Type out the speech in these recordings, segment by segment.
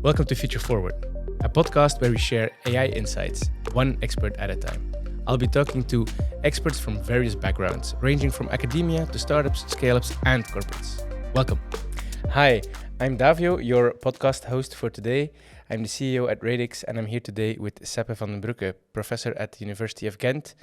Welcome to Future Forward, a podcast where we share AI insights, one expert at a time. I'll be talking to experts from various backgrounds, ranging from academia to startups, scale-ups, and corporates. Welcome. Hi, I'm Davio, your podcast host for today. I'm the CEO at Radix, and I'm here today with Seppe van den Broucke, professor at the University of Gent,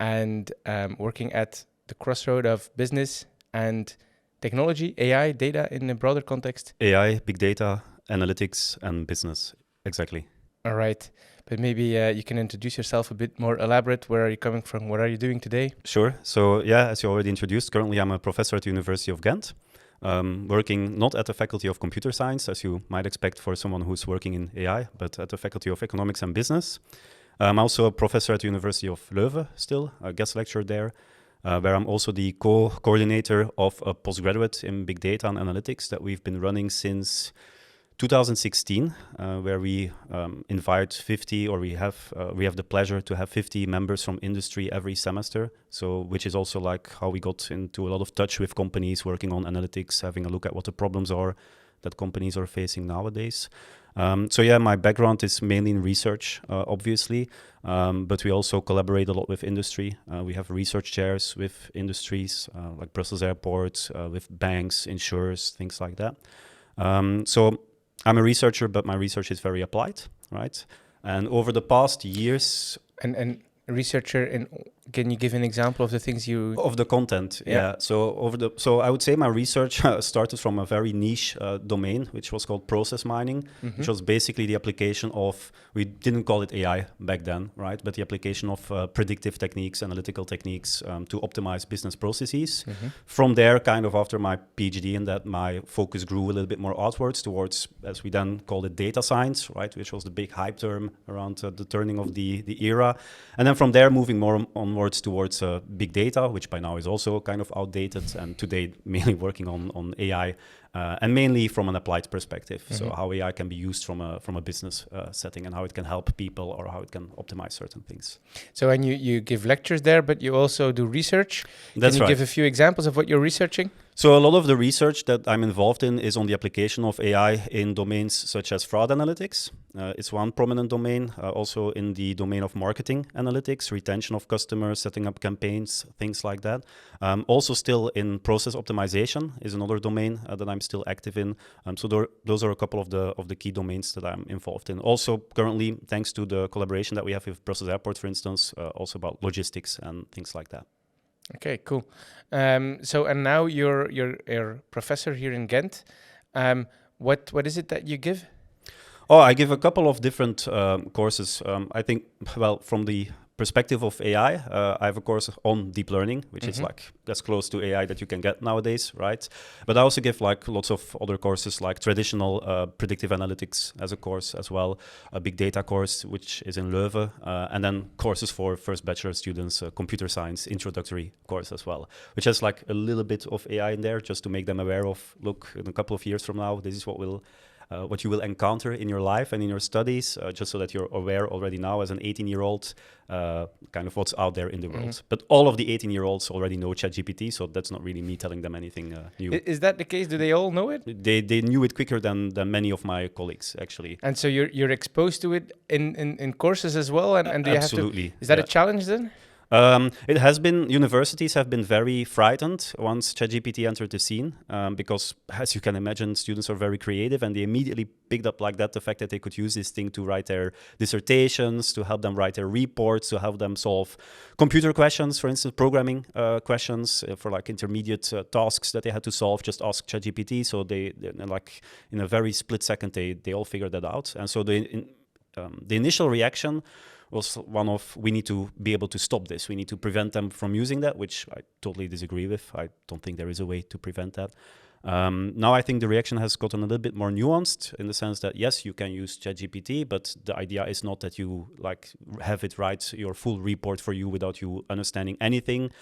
and working at the crossroad of business and technology, AI, data in a broader context. AI, big data, analytics, and business. Exactly. All right. But maybe you can introduce yourself a bit more elaborate. Where are you coming from? What are you doing today? Sure. So as you already introduced, currently I'm a professor at the University of Gent, working not at the Faculty of Computer Science, as you might expect for someone who's working in AI, but at the Faculty of Economics and Business. I'm also a professor at the University of Leuven still, a guest lecturer there, where I'm also the co-coordinator of a postgraduate in big data and analytics that we've been running since 2016, where we invite 50, or we have the pleasure to have 50 members from industry every semester. So, which is also like how we got into a lot of touch with companies working on analytics, having a look at what the problems are that companies are facing nowadays. My background is mainly in research, obviously, but we also collaborate a lot with industry. We have research chairs with industries like Brussels Airport, with banks, insurers, things like that. So I'm a researcher, but my research is very applied, right? And over the past years... And researcher, can you give an example of the things you... Of the content, yeah. So I would say my research started from a very niche domain, which was called process mining, which was basically the application of, we didn't call it AI back then, right? But the application of predictive techniques, analytical techniques to optimize business processes. From there, kind of after my PhD in that, my focus grew a little bit more outwards towards, as we then called it, data science, right? Which was the big hype term around the turning of the era. And then from there, moving more onwards towards big data, which by now is also kind of outdated, and today mainly working on AI, and mainly from an applied perspective. So how AI can be used from a business setting, and how it can help people, or how it can optimize certain things. So, and you give lectures there, but you also do research. That's Can you right. give a few examples of what you're researching? So a lot of the research that I'm involved in is on the application of AI in domains such as fraud analytics. It's one prominent domain, also in the domain of marketing analytics, retention of customers, setting up campaigns, things like that. Also still in process optimization is another domain that I'm still active in. Those are a couple of the key domains that I'm involved in. Also currently, thanks to the collaboration that we have with Brussels Airport, for instance, also about logistics and things like that. Okay, cool. And now you're a professor here in Ghent. What is it that you give? Oh, I give a couple of different courses. I think, from the perspective of AI, I have a course on deep learning, which is like as close to AI that you can get nowadays, right? But I also give like lots of other courses, like traditional predictive analytics as a course as well, a big data course, which is in Leuven, and then courses for first bachelor students, computer science introductory course as well, which has like a little bit of AI in there, just to make them aware of, look, in a couple of years from now, this is what you will encounter in your life and in your studies, just so that you're aware already now as an 18-year-old, kind of what's out there in the world. But all of the 18-year-olds already know ChatGPT, so that's not really me telling them anything new. Is that the case? Do they all know it? They knew it quicker than many of my colleagues, actually. And so you're exposed to it in courses as well? And do you Absolutely. have to... Is that a challenge then? It has been, universities have been very frightened once ChatGPT entered the scene, because, as you can imagine, students are very creative, and they immediately picked up like that the fact that they could use this thing to write their dissertations, to help them write their reports, to help them solve computer questions, for instance, programming questions for like intermediate tasks that they had to solve. Just ask ChatGPT. So they like in a very split second, they all figured that out. And so the initial reaction was one of, we need to be able to stop this. We need to prevent them from using that, which I totally disagree with. I don't think there is a way to prevent that. Now I think the reaction has gotten a little bit more nuanced, in the sense that, yes, you can use ChatGPT, but the idea is not that you like have it write your full report for you without you understanding anything,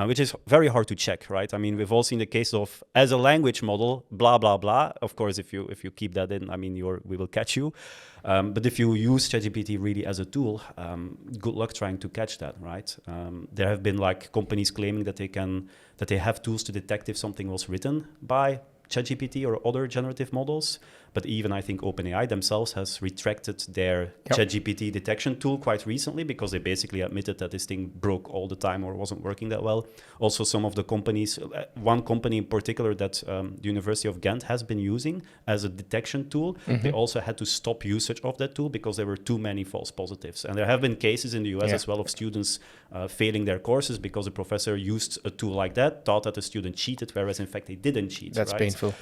which is very hard to check, right? I mean, we've all seen the case of, as a language model, blah, blah, blah. Of course, if you keep that in, I mean, we will catch you. But if you use ChatGPT really as a tool, good luck trying to catch that, right? There have been like companies claiming that they have tools to detect if something was written by ChatGPT or other generative models. But even I think OpenAI themselves has retracted their ChatGPT detection tool quite recently because they basically admitted that this thing broke all the time or wasn't working that well. Also, some of the companies, one company in particular that the University of Gent has been using as a detection tool, they also had to stop usage of that tool because there were too many false positives. And there have been cases in the US as well of students failing their courses because a professor used a tool like that, thought that the student cheated, whereas in fact they didn't cheat. That's painful.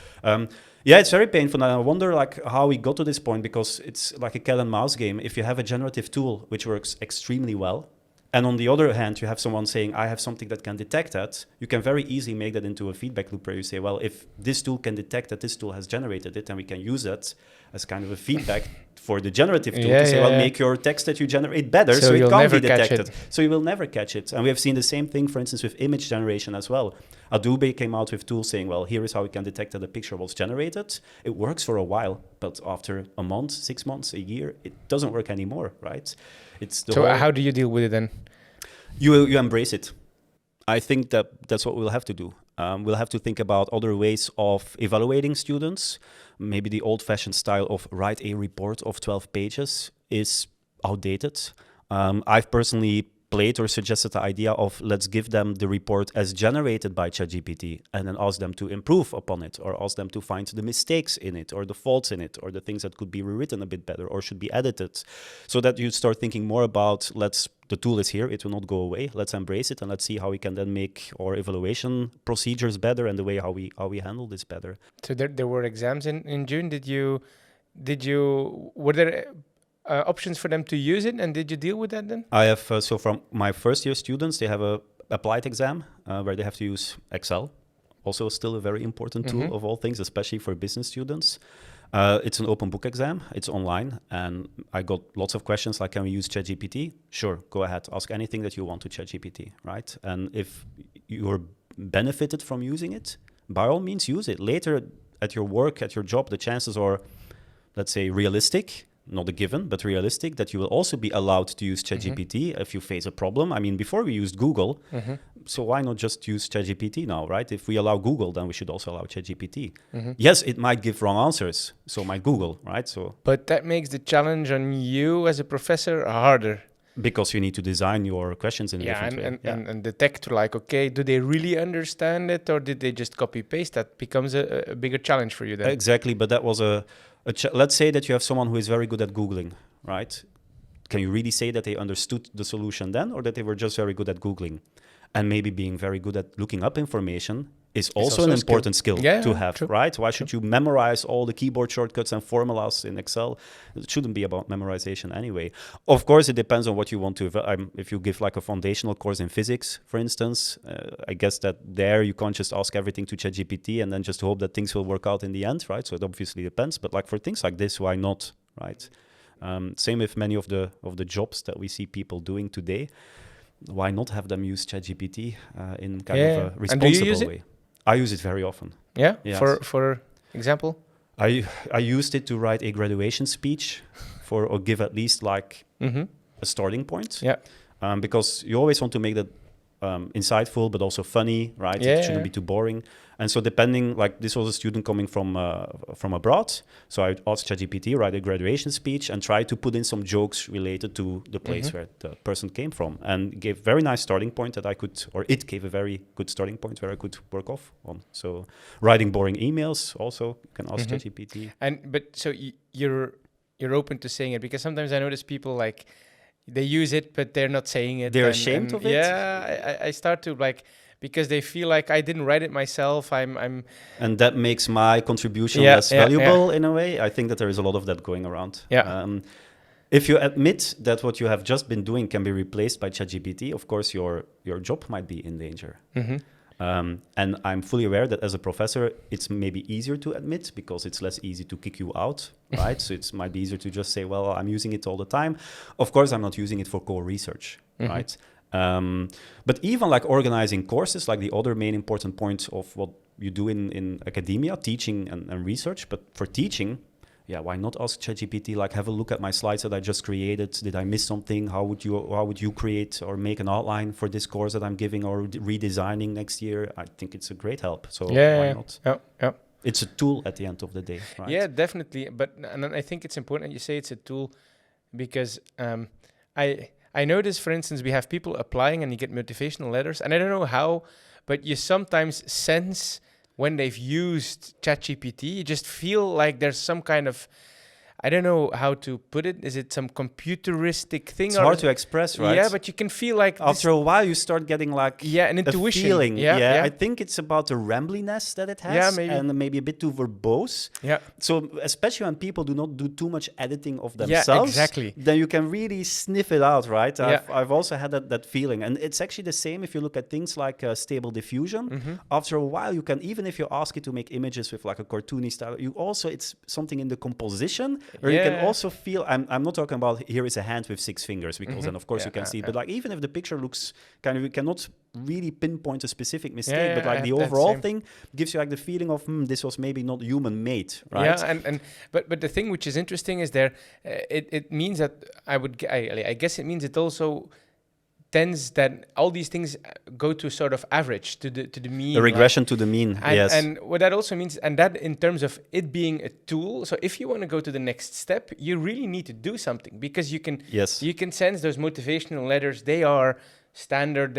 Yeah, it's very painful. And I wonder like how we got to this point, because it's like a cat and mouse game. If you have a generative tool which works extremely well, and on the other hand, you have someone saying, I have something that can detect that, you can very easily make that into a feedback loop where you say, well, if this tool can detect that this tool has generated it, then we can use that as kind of a feedback for the generative tool to say, make your text that you generate better so it can't be detected. So you will never catch it. And we have seen the same thing, for instance, with image generation as well. Adobe came out with tools saying, well, here is how we can detect that a picture was generated. It works for a while, but after a month, 6 months, a year, it doesn't work anymore, right? It's the so how do you deal with it then? You embrace it. I think that's what we'll have to do. We'll have to think about other ways of evaluating students. Maybe the old-fashioned style of write a report of 12 pages is outdated. I've personally played or suggested the idea of let's give them the report as generated by ChatGPT and then ask them to improve upon it, or ask them to find the mistakes in it or the faults in it or the things that could be rewritten a bit better or should be edited, so that you start thinking more about the tool is here, it will not go away, let's embrace it and let's see how we can then make our evaluation procedures better and the way how we handle this better. So there were exams in June. Were there options for them to use it, and did you deal with that then? I have, so from my first year students, they have a applied exam where they have to use Excel. Also still a very important tool of all things, especially for business students. It's an open book exam, it's online, and I got lots of questions like, can we use ChatGPT? Sure, go ahead, ask anything that you want to ChatGPT, right? And if you're benefited from using it, by all means use it. Later at your work, at your job, the chances are, let's say, realistic, not a given, but realistic, that you will also be allowed to use ChatGPT if you face a problem. I mean, before we used Google, so why not just use ChatGPT now, right? If we allow Google, then we should also allow ChatGPT. Yes, it might give wrong answers, so might Google, right? But that makes the challenge on you as a professor harder. Because you need to design your questions in a different way. And detect, like, okay, do they really understand it, or did they just copy-paste? That becomes a bigger challenge for you then. Exactly, but that was let's say that you have someone who is very good at Googling, right? Can you really say that they understood the solution then, or that they were just very good at Googling? And maybe being very good at looking up information is also an important skill to have, true. Right? Why should you memorize all the keyboard shortcuts and formulas in Excel? It shouldn't be about memorization anyway. Of course, it depends on what you want to. If you give like a foundational course in physics, for instance, I guess that there you can't just ask everything to ChatGPT and then just hope that things will work out in the end, right? So it obviously depends. But like for things like this, why not, right? Same with many of the jobs that we see people doing today. Why not have them use ChatGPT in kind of a responsible way? I use it very often. Yeah? Yes. For example? I used it to write a graduation speech or give at least like a starting point. Yeah. Because you always want to make that insightful, but also funny, right? It shouldn't be too boring. And so depending, like this was a student coming from abroad. So I asked ChatGPT, write a graduation speech and try to put in some jokes related to the place where the person came from, and gave very nice starting point that it gave a very good starting point where I could work off on. So writing boring emails also, you can ask ChatGPT. But so you're open to saying it, because sometimes I notice people like, they use it, but they're not saying it. They're ashamed of it? Yeah, I start to like, because they feel like I didn't write it myself. I'm and that makes my contribution less valuable in a way. I think that there is a lot of that going around. Yeah. If you admit that what you have just been doing can be replaced by ChatGPT, of course your job might be in danger. And I'm fully aware that as a professor, it's maybe easier to admit because it's less easy to kick you out, right? So it might be easier to just say, well, I'm using it all the time. Of course, I'm not using it for core research, right? But even like organizing courses, like the other main important point of what you do in academia, teaching and research. But for teaching, why not ask ChatGPT, like, have a look at my slides that I just created. Did I miss something? How would you create or make an outline for this course that I'm giving or redesigning next year? I think it's a great help. So why not? Yeah. It's a tool at the end of the day, right? Yeah, definitely. And I think it's important that you say it's a tool because I notice, for instance, we have people applying and you get motivational letters, and I don't know how, but you sometimes sense when they've used ChatGPT, you just feel like there's some kind of, I don't know how to put it. Is it some computeristic thing? It's hard to express, right? Yeah, but you can feel like after a while you start getting like an intuition, a feeling. Yeah. I think it's about the rambliness that it has, maybe. and maybe a bit too verbose. Yeah. So especially when people do not do too much editing of themselves, yeah, exactly. Then you can really sniff it out, right? Yeah. I've also had that feeling, and it's actually the same if you look at things like stable diffusion. Mm-hmm. After a while, you can, even if you ask it to make images with like a cartoony style, it's something in the composition where you can also feel. I'm not talking about here is a hand with 6 fingers, because then of course you can see it, but like even if the picture looks kind of, you cannot really pinpoint a specific mistake, but like the overall thing gives you like the feeling of this was maybe not human made, right? Yeah, but the thing which is interesting is there, it means that I guess it means it also tends that all these things go to sort of average, to the mean. A regression to the mean, yes. And what that also means, and that in terms of it being a tool, so if you want to go to the next step, you really need to do something, because you can sense those motivational letters, they are standard,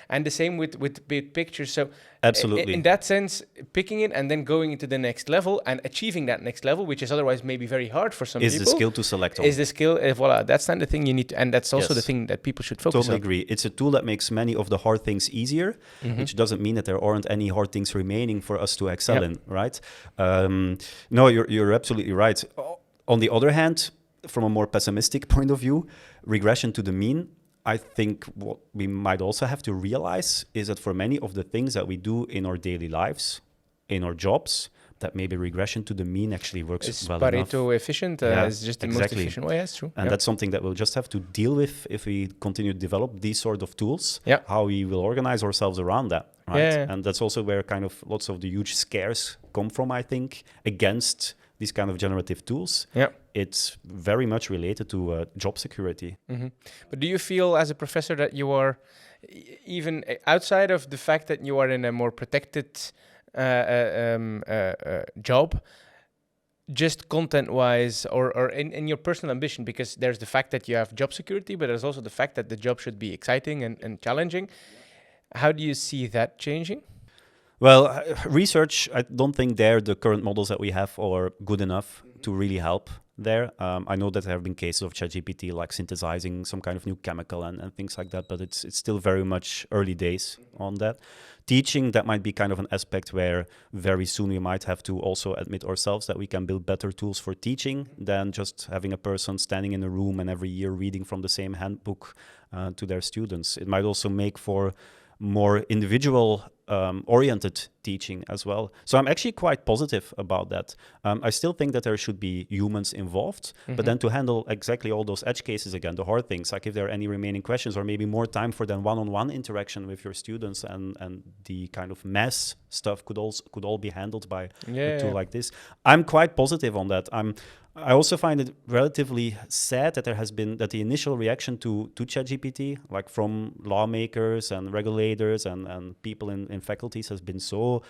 and the same with pictures. So absolutely, in that sense, picking it and then going into the next level and achieving that next level, which is otherwise maybe very hard for some people, is the skill to select on. Is the skill, voila, that's not the thing you need to, and that's also the thing that people should focus on. Totally agree. It's a tool that makes many of the hard things easier, which doesn't mean that there aren't any hard things remaining for us to excel in, right? No, you're absolutely right. On the other hand, from a more pessimistic point of view, regression to the mean, I think what we might also have to realize is that for many of the things that we do in our daily lives, in our jobs, that maybe regression to the mean actually works well enough. Pareto efficient is just the most efficient way. That's true. And that's something that we'll just have to deal with if we continue to develop these sort of tools, how we will organize ourselves around that, right? Yeah. And that's also where kind of lots of the huge scares come from, I think, against these kind of generative tools. Yeah. It's very much related to job security. Mm-hmm. But do you feel as a professor that you are, even outside of the fact that you are in a more protected job, just content-wise or in your personal ambition, because there's the fact that you have job security, but there's also the fact that the job should be exciting and challenging. How do you see that changing? Well, research, I don't think the current models that we have are good enough to really help there. I know that there have been cases of ChatGPT like synthesizing some kind of new chemical and things like that, but it's still very much early days on that. Teaching, that might be kind of an aspect where very soon we might have to also admit ourselves that we can build better tools for teaching than just having a person standing in a room and every year reading from the same handbook to their students. It might also make for more individual oriented teaching as well. So I'm actually quite positive about that. I still think that there should be humans involved, but then to handle exactly all those edge cases again, the hard things, like if there are any remaining questions or maybe more time for then one-on-one interaction with your students, and the kind of mass stuff could all be handled by a tool like this. I'm quite positive on that. I also find it relatively sad that that the initial reaction to ChatGPT, like from lawmakers and regulators and people in faculties, has been so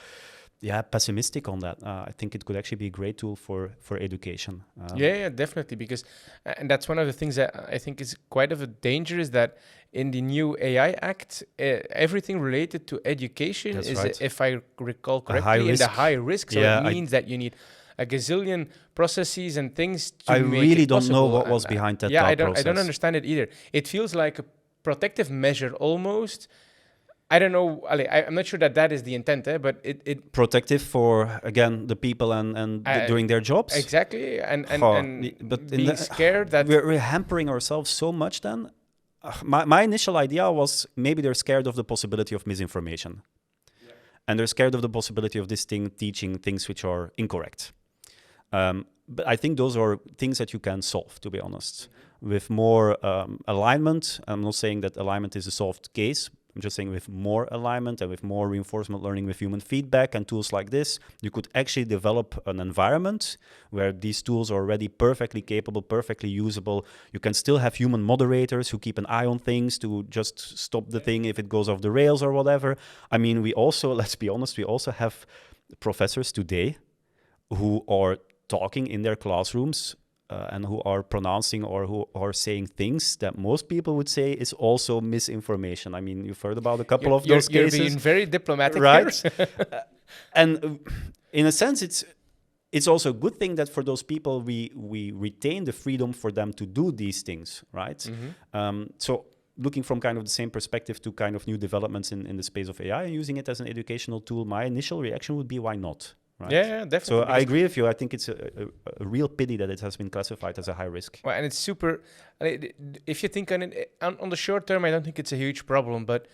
pessimistic on that. I think it could actually be a great tool for education. Definitely, because and that's one of the things that I think is quite of a danger, is that in the new AI Act, everything related to education if I recall correctly, in the high risk. So it means that you need a gazillion processes and things to I make really it don't possible. know what was behind that process. I don't understand it either. It feels like a protective measure almost. I don't know. I'm not sure that is the intent, but it protective for, again, the people and doing their jobs. Exactly, and but being scared that we're hampering ourselves so much. Then my initial idea was maybe they're scared of the possibility of misinformation, and they're scared of the possibility of this thing teaching things which are incorrect. But I think those are things that you can solve, to be honest, with more alignment. I'm not saying that alignment is a solved case. I'm just saying with more alignment and with more reinforcement learning with human feedback and tools like this, you could actually develop an environment where these tools are already perfectly capable, perfectly usable. You can still have human moderators who keep an eye on things to just stop the thing if it goes off the rails or whatever. I mean, we also, let's be honest, we also have professors today who are talking in their classrooms and who are pronouncing or who are saying things that most people would say is also misinformation. I mean, you've heard about a couple of those cases. You're being very diplomatic right? here. And in a sense, it's also a good thing that for those people, we retain the freedom for them to do these things, right? So looking from kind of the same perspective to kind of new developments in the space of AI and using it as an educational tool, my initial reaction would be, why not? Right? Yeah, definitely. So I agree with you. I think it's a real pity that it has been classified as a high risk. Well, and it's super. If you think on it on the short term, I don't think it's a huge problem. But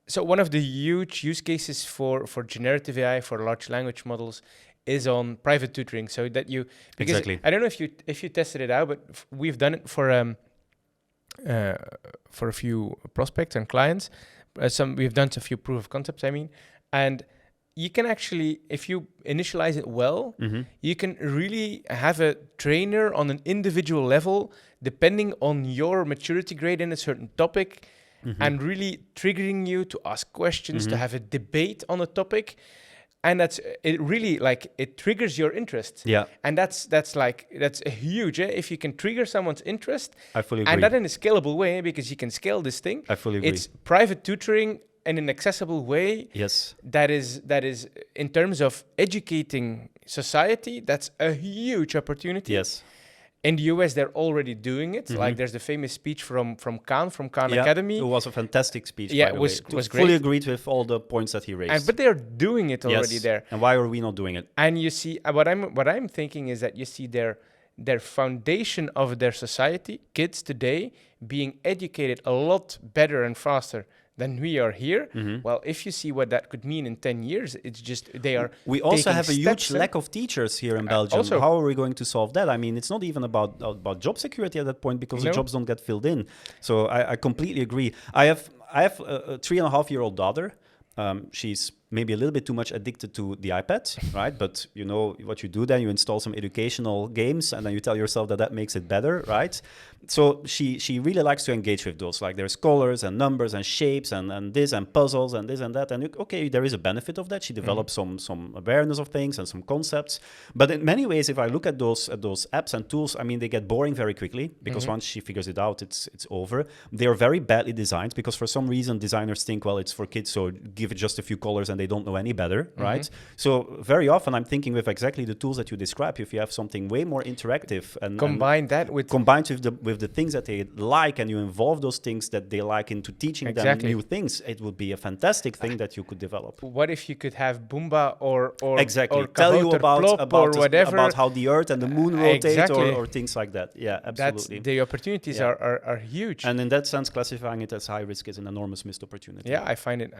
so one of the huge use cases for generative AI, for large language models, is on private tutoring. So that you, because exactly. I don't know if you tested it out, but we've done it for a few prospects and clients. We've done a few proof of concepts. I mean, and you can actually, if you initialize it well, you can really have a trainer on an individual level, depending on your maturity grade in a certain topic, and really triggering you to ask questions, to have a debate on a topic. And that's it. Really, like, it triggers your interest. Yeah. And that's a huge. If you can trigger someone's interest, I fully agree. and that in a scalable way, because you can scale this thing. I fully agree. It's private tutoring in an accessible way. Yes. That is in terms of educating society. That's a huge opportunity. Yes. In the US, they're already doing it. Like, there's the famous speech from Khan Academy. It was a fantastic speech. Yeah, by the was way. great. Fully agreed with all the points that he raised. But they're doing it already there. And why are we not doing it? And you see, what I'm thinking is that you see their foundation of their society, kids today, being educated a lot better and faster than we are here. Well, if you see what that could mean in 10 years, it's just they are. We also have a huge lack of teachers here in Belgium. Also, how are we going to solve that? I mean, it's not even about job security at that point, because the jobs don't get filled in. So I completely agree. I have a 3.5-year-old daughter. She's maybe a little bit too much addicted to the iPad, right? But you know what you do then, you install some educational games and then you tell yourself that makes it better, right? So she really likes to engage with those. Like, there's colors and numbers and shapes and this and puzzles and this and that. And okay, there is a benefit of that. She develops some awareness of things and some concepts. But in many ways, if I look at those apps and tools, I mean, they get boring very quickly, because once she figures it out, it's over. They are very badly designed, because for some reason designers think, well, it's for kids, so give it just a few colors and they don't know any better, right? So very often I'm thinking with exactly the tools that you describe. If you have something way more interactive and combined with the things that they like, and you involve those things that they like into teaching them new things, it would be a fantastic thing that you could develop. What if you could have Boomba or exactly or tell you about how the Earth and the Moon rotate, or things like that. Yeah, absolutely. The opportunities are huge. And in that sense, classifying it as high risk is an enormous missed opportunity. Yeah, I find it.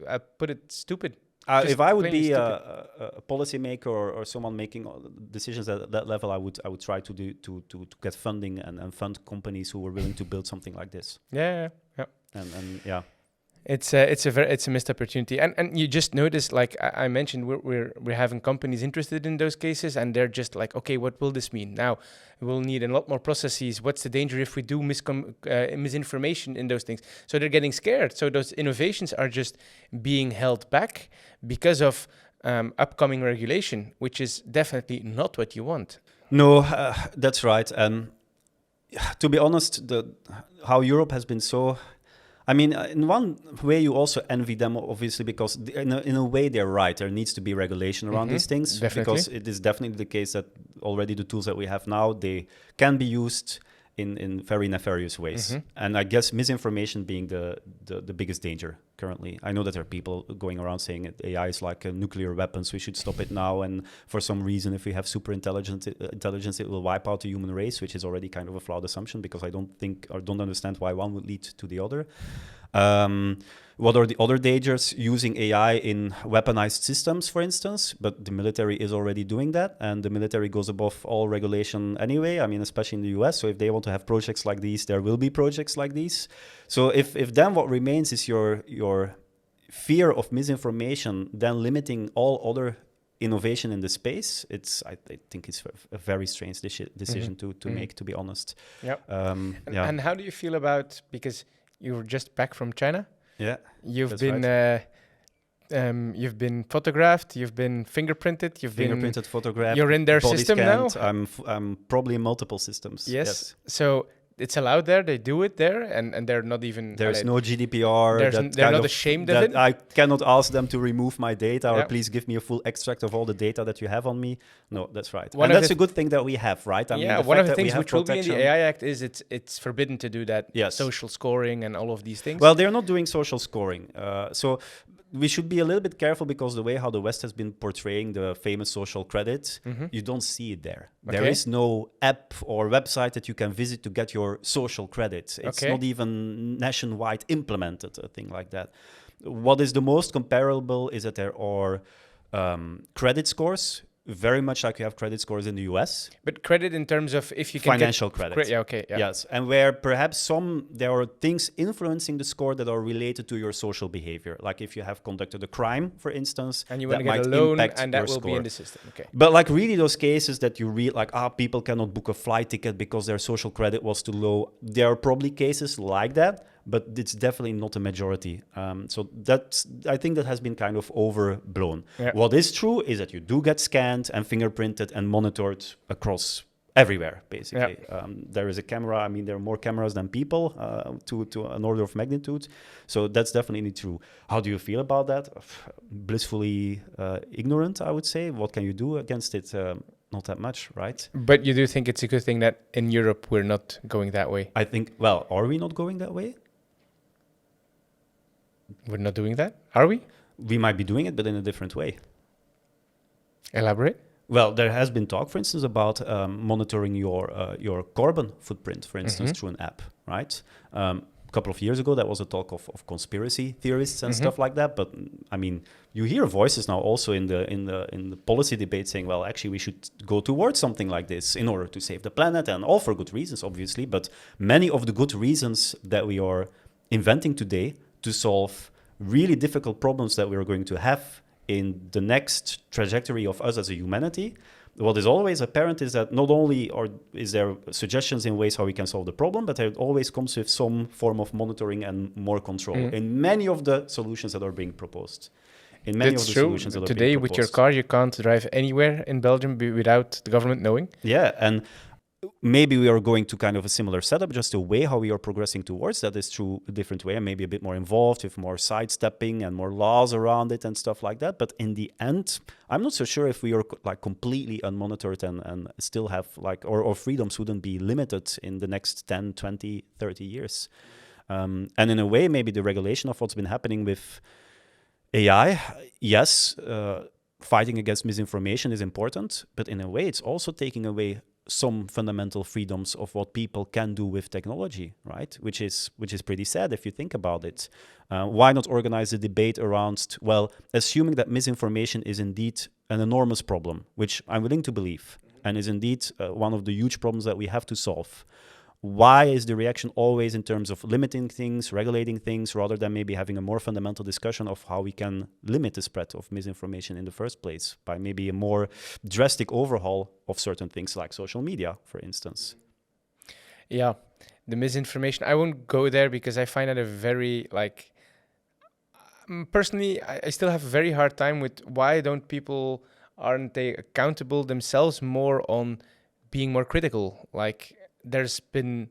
I put it stupid. If I would be a policymaker or someone making decisions at that level, I would try to get funding and fund companies who are willing to build something like this. Yeah. And yeah. It's a missed opportunity, and you just notice, like I mentioned, we're having companies interested in those cases, and they're just like, okay, what will this mean? Now we'll need a lot more processes. What's the danger if we do misinformation in those things? So they're getting scared. So those innovations are just being held back because of upcoming regulation, which is definitely not what you want. No, that's right. And to be honest, how Europe has been so. I mean, in one way, you also envy them, obviously, because in a way they're right. There needs to be regulation around these things, because it is definitely the case that already the tools that we have now, they can be used in very nefarious ways. And I guess misinformation being the biggest danger currently. I know that there are people going around saying that AI is like a nuclear weapon, so we should stop it now. And for some reason, if we have super intelligence, it will wipe out the human race, which is already kind of a flawed assumption, because I don't understand why one would lead to the other. What are the other dangers? Using AI in weaponized systems, for instance, but the military is already doing that, and the military goes above all regulation anyway. I mean, especially in the US. So if they want to have projects like these, there will be projects like these. So if then what remains is your fear of misinformation, then limiting all other innovation in the space, I think it's a very strange decision to make, to be honest. And how do you feel about, because you were just back from China? Yeah, you've been You've been photographed, you've been fingerprinted, photographed. You're in their body system scanned. now. I'm probably in multiple systems. Yes. So it's allowed there. They do it there, and they're not even. There's no GDPR. They're not ashamed of that it. I cannot ask them to remove my data or Yeah. please give me a full extract of all the data that you have on me. No, that's right. One And of that's the a good thing that we have, right? I mean, Yeah, the one fact of the that we things have which will be in the protection- AI Act is it's forbidden to do that. Yes. Social scoring and all of these things. Well, they're not doing social scoring. So we should be a little bit careful because the way how the West has been portraying the famous social credit, you don't see it there. There Okay. is no app or website that you can visit to get your social credit. It's Okay. not even nationwide implemented, a thing like that. What is the most comparable is that there are credit scores, very much like you have credit scores in the US. But credit in terms of if you can Financial get credit. Yeah, okay. Yeah. Yes, and where perhaps there are things influencing the score that are related to your social behavior. Like if you have conducted a crime, for instance, And you want that to get a might loan, impact and that your will be score. in the system. Okay. But like really those cases that you read, like, people cannot book a flight ticket because their social credit was too low. There are probably cases like that, but it's definitely not a majority. So I think that has been kind of overblown. Yeah. What is true is that you do get scanned and fingerprinted and monitored across everywhere, basically. There is a camera. I mean, there are more cameras than people to an order of magnitude. So that's definitely true. How do you feel about that? Blissfully ignorant, I would say. What can you do against it? Not that much, right? But you do think it's a good thing that in Europe we're not going that way? I think, well, are we not going that way? We're not doing that? Are we? We might be doing it, but in a different way. Elaborate. Well, there has been talk, for instance, about monitoring your carbon footprint, for instance, through an app, right? A couple of years ago, that was a talk of conspiracy theorists and stuff like that. But I mean, you hear voices now also in the policy debate saying, well, actually, we should go towards something like this in order to save the planet, and all for good reasons, obviously. But many of the good reasons that we are inventing today to solve really difficult problems that we are going to have in the next trajectory of us as a humanity, what is always apparent is that not only is there suggestions in ways how we can solve the problem, but it always comes with some form of monitoring and more control in many of the solutions that are being proposed. In many That's of the true. solutions that are Today, being with your proposed. car, you can't drive anywhere in Belgium without the government knowing. Yeah, and maybe we are going to kind of a similar setup, just the way how we are progressing towards that is through a different way and maybe a bit more involved with more sidestepping and more laws around it and stuff like that. But in the end, I'm not so sure if we are like completely unmonitored and still have like, or freedoms wouldn't be limited in the next 10, 20, 30 years. And in a way, maybe the regulation of what's been happening with AI, yes, fighting against misinformation is important, but in a way, it's also taking away some fundamental freedoms of what people can do with technology, right? Which is pretty sad if you think about it. Why not organize a debate around, well, assuming that misinformation is indeed an enormous problem, which I'm willing to believe, and is indeed one of the huge problems that we have to solve. Why is the reaction always in terms of limiting things, regulating things, rather than maybe having a more fundamental discussion of how we can limit the spread of misinformation in the first place by maybe a more drastic overhaul of certain things like social media, for instance? Yeah, the misinformation. I won't go there because I find it a very, like, personally, I still have a very hard time with why aren't they accountable themselves more on being more critical? Like, there's been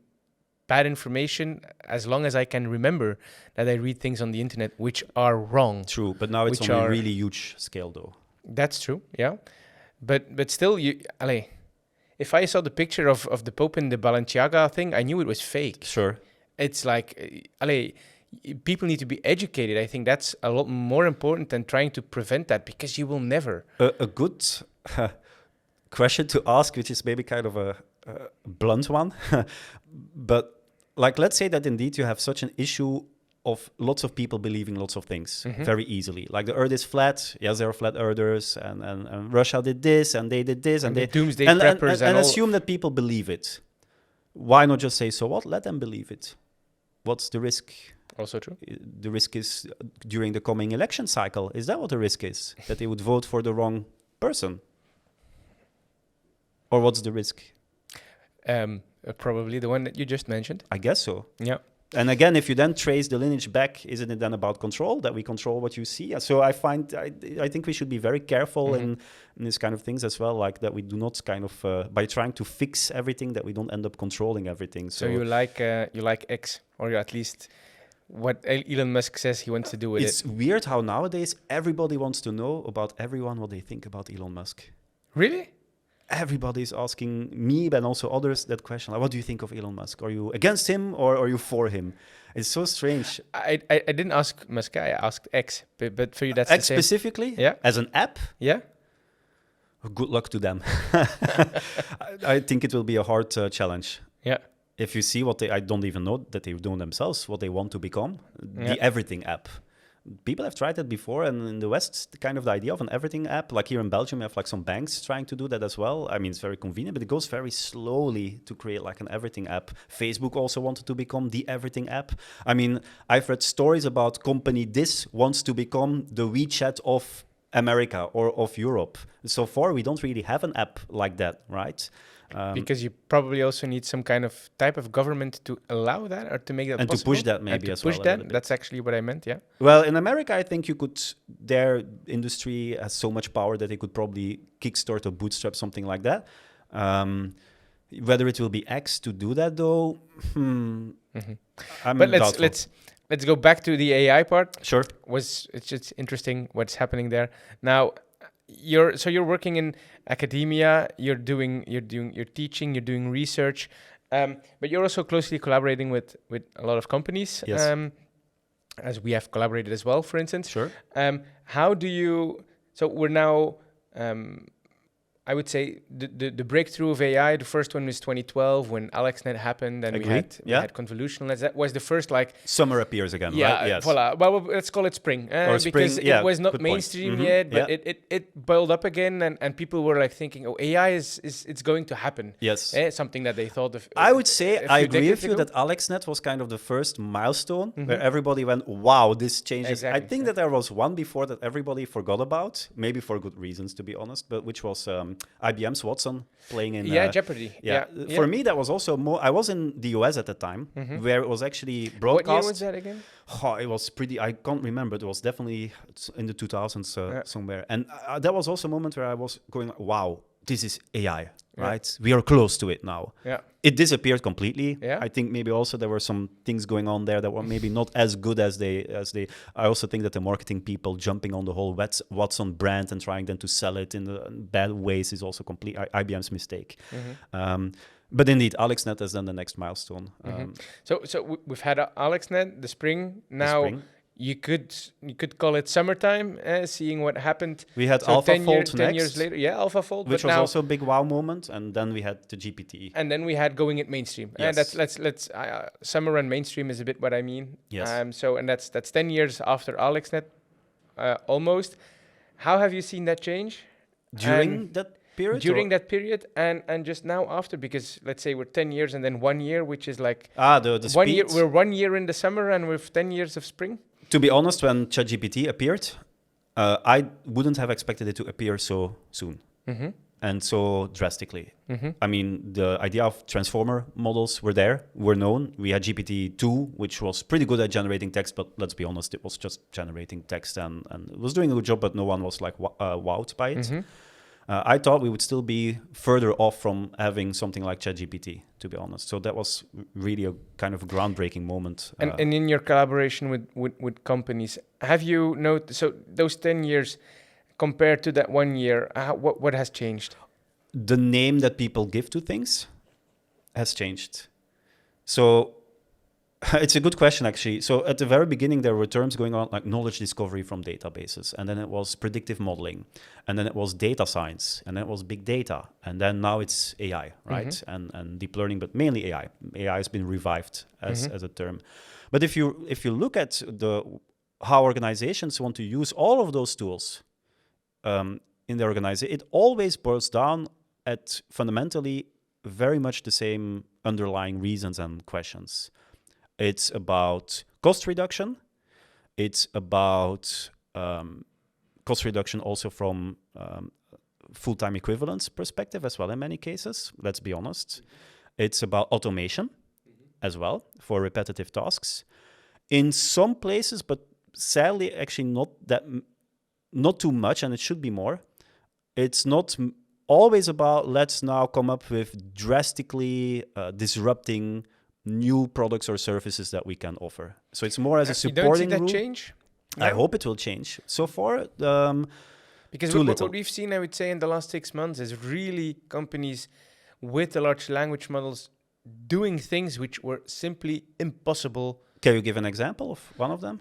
bad information as long as I can remember that I read things on the internet which are wrong. True, but now it's on a really huge scale, though. That's true, yeah. But still, if I saw the picture of the Pope in the Balenciaga thing, I knew it was fake. Sure. It's like, people need to be educated. I think that's a lot more important than trying to prevent that, because you will never. A good question to ask, which is maybe kind of a blunt one, but like, let's say that indeed you have such an issue of lots of people believing lots of things very easily. Like the earth is flat. Yes, there are flat earthers, and Russia did this, and they did this, and they doomsday preppers and assume that people believe it. Why not just say, so what? Let them believe it. What's the risk? Also true. The risk is during the coming election cycle. Is that what the risk is? That they would vote for the wrong person? Or what's the risk? Probably the one that you just mentioned. I guess so. Yeah. And again, if you then trace the lineage back, isn't it then about control, that we control what you see? So I think we should be very careful in these kind of things as well, like that we do not kind of, by trying to fix everything, that we don't end up controlling everything. So you like X, or at least what Elon Musk says he wants to do with it. It's weird how nowadays everybody wants to know about everyone what they think about Elon Musk. Really? Everybody's asking me, but also others, that question. Like, what do you think of Elon Musk? Are you against him or are you for him? It's so strange. I didn't ask Musk, I asked X, but for you that's X the same. specifically? Yeah. As an app? Yeah. Good luck to them. I think it will be a hard challenge. Yeah. If you see what I don't even know that they know themselves, what they want to become, the everything app. People have tried that before, and in the West, the idea of an everything app, like here in Belgium, we have like some banks trying to do that as well. I mean, it's very convenient, but it goes very slowly to create like an everything app. Facebook also wanted to become the everything app. I mean, I've read stories about company this wants to become the WeChat of America or of Europe. So far, we don't really have an app like that, right? Because you probably also need some kind of type of government to allow that or to make that and possible. To push that maybe as well. Push that, that's actually what I meant, yeah. Well, in America, I think you could, their industry has so much power that they could probably kickstart or bootstrap something like that. Whether it will be X to do that though, But let's go back to the AI part. Sure. It's just interesting what's happening there. Now, you're working in academia, you're teaching, you're doing research, but you're also closely collaborating with a lot of companies, yes. As we have collaborated as well, for instance. Sure. How do you? So we're now. I would say the breakthrough of AI, the first one was 2012 when AlexNet happened, and we had convolutional. That was the first summer appears again, right? Yes. Voilà. Well, let's call it spring, because it was not mainstream yet, but it boiled up again, and people were like thinking, oh, AI it's going to happen. Yes. Something that they thought of. I would say I agree with you that AlexNet was kind of the first milestone where everybody went, wow, this changes. Exactly. I think that there was one before that everybody forgot about, maybe for good reasons, to be honest, but which was IBM's Watson playing in Jeopardy. For me, that was also more. I was in the US at the time, where it was actually broadcast. What year was that again? Oh, it was pretty. I can't remember. It was definitely in the 2000s somewhere, and that was also a moment where I was going, "Wow, this is AI, right? We are close to it now." Yeah. It disappeared completely. Yeah. I think maybe also there were some things going on there that were maybe not as good as they. I also think that the marketing people jumping on the whole Watson brand and trying then to sell it in the bad ways is also complete IBM's mistake. But indeed, AlexNet is then the next milestone. So we've had AlexNet, the spring. Now you could call it summertime, seeing what happened. We had AlphaFold 10 years later. Yeah, AlphaFold. Which was also a big wow moment. And then we had the GPT. And then we had going it mainstream. Yes. Let's summer and mainstream is a bit what I mean. Yes. And that's 10 years after AlexNet, almost. How have you seen that change? During that period? During that period and just now after, because let's say we're 10 years and then 1 year, which is like the one speed. year. We're 1 year in the summer and we're 10 years of spring. To be honest, when ChatGPT appeared, I wouldn't have expected it to appear so soon and so drastically. I mean, the idea of transformer models were known. We had GPT-2, which was pretty good at generating text, but let's be honest, it was just generating text and it was doing a good job, but no one was like wowed by it. I thought we would still be further off from having something like ChatGPT, to be honest. So that was really a kind of groundbreaking moment. And in your collaboration with companies, have you noticed, so those 10 years compared to that 1 year, what has changed? The name that people give to things has changed. So it's a good question, actually. So at the very beginning, there were terms going on like knowledge discovery from databases. And then it was predictive modeling. And then it was data science. And then it was big data. And then now it's AI, right? And deep learning, but mainly AI. AI has been revived as a term. But if you look at how organizations want to use all of those tools in their organization, it always boils down at fundamentally very much the same underlying reasons and questions. It's about cost reduction. It's about cost reduction also from full-time equivalence perspective as well in many cases, let's be honest. It's about automation. as well for repetitive tasks. In some places, but sadly, actually not too much, and it should be more. It's not always about let's now come up with drastically disrupting new products or services that we can offer. So it's more as a supporting you don't see that rule. change? I hope it will change. So far, because too what little. we've seen, I would say, in the last 6 months is really companies with the large language models doing things which were simply impossible. Can you give an example of one of them?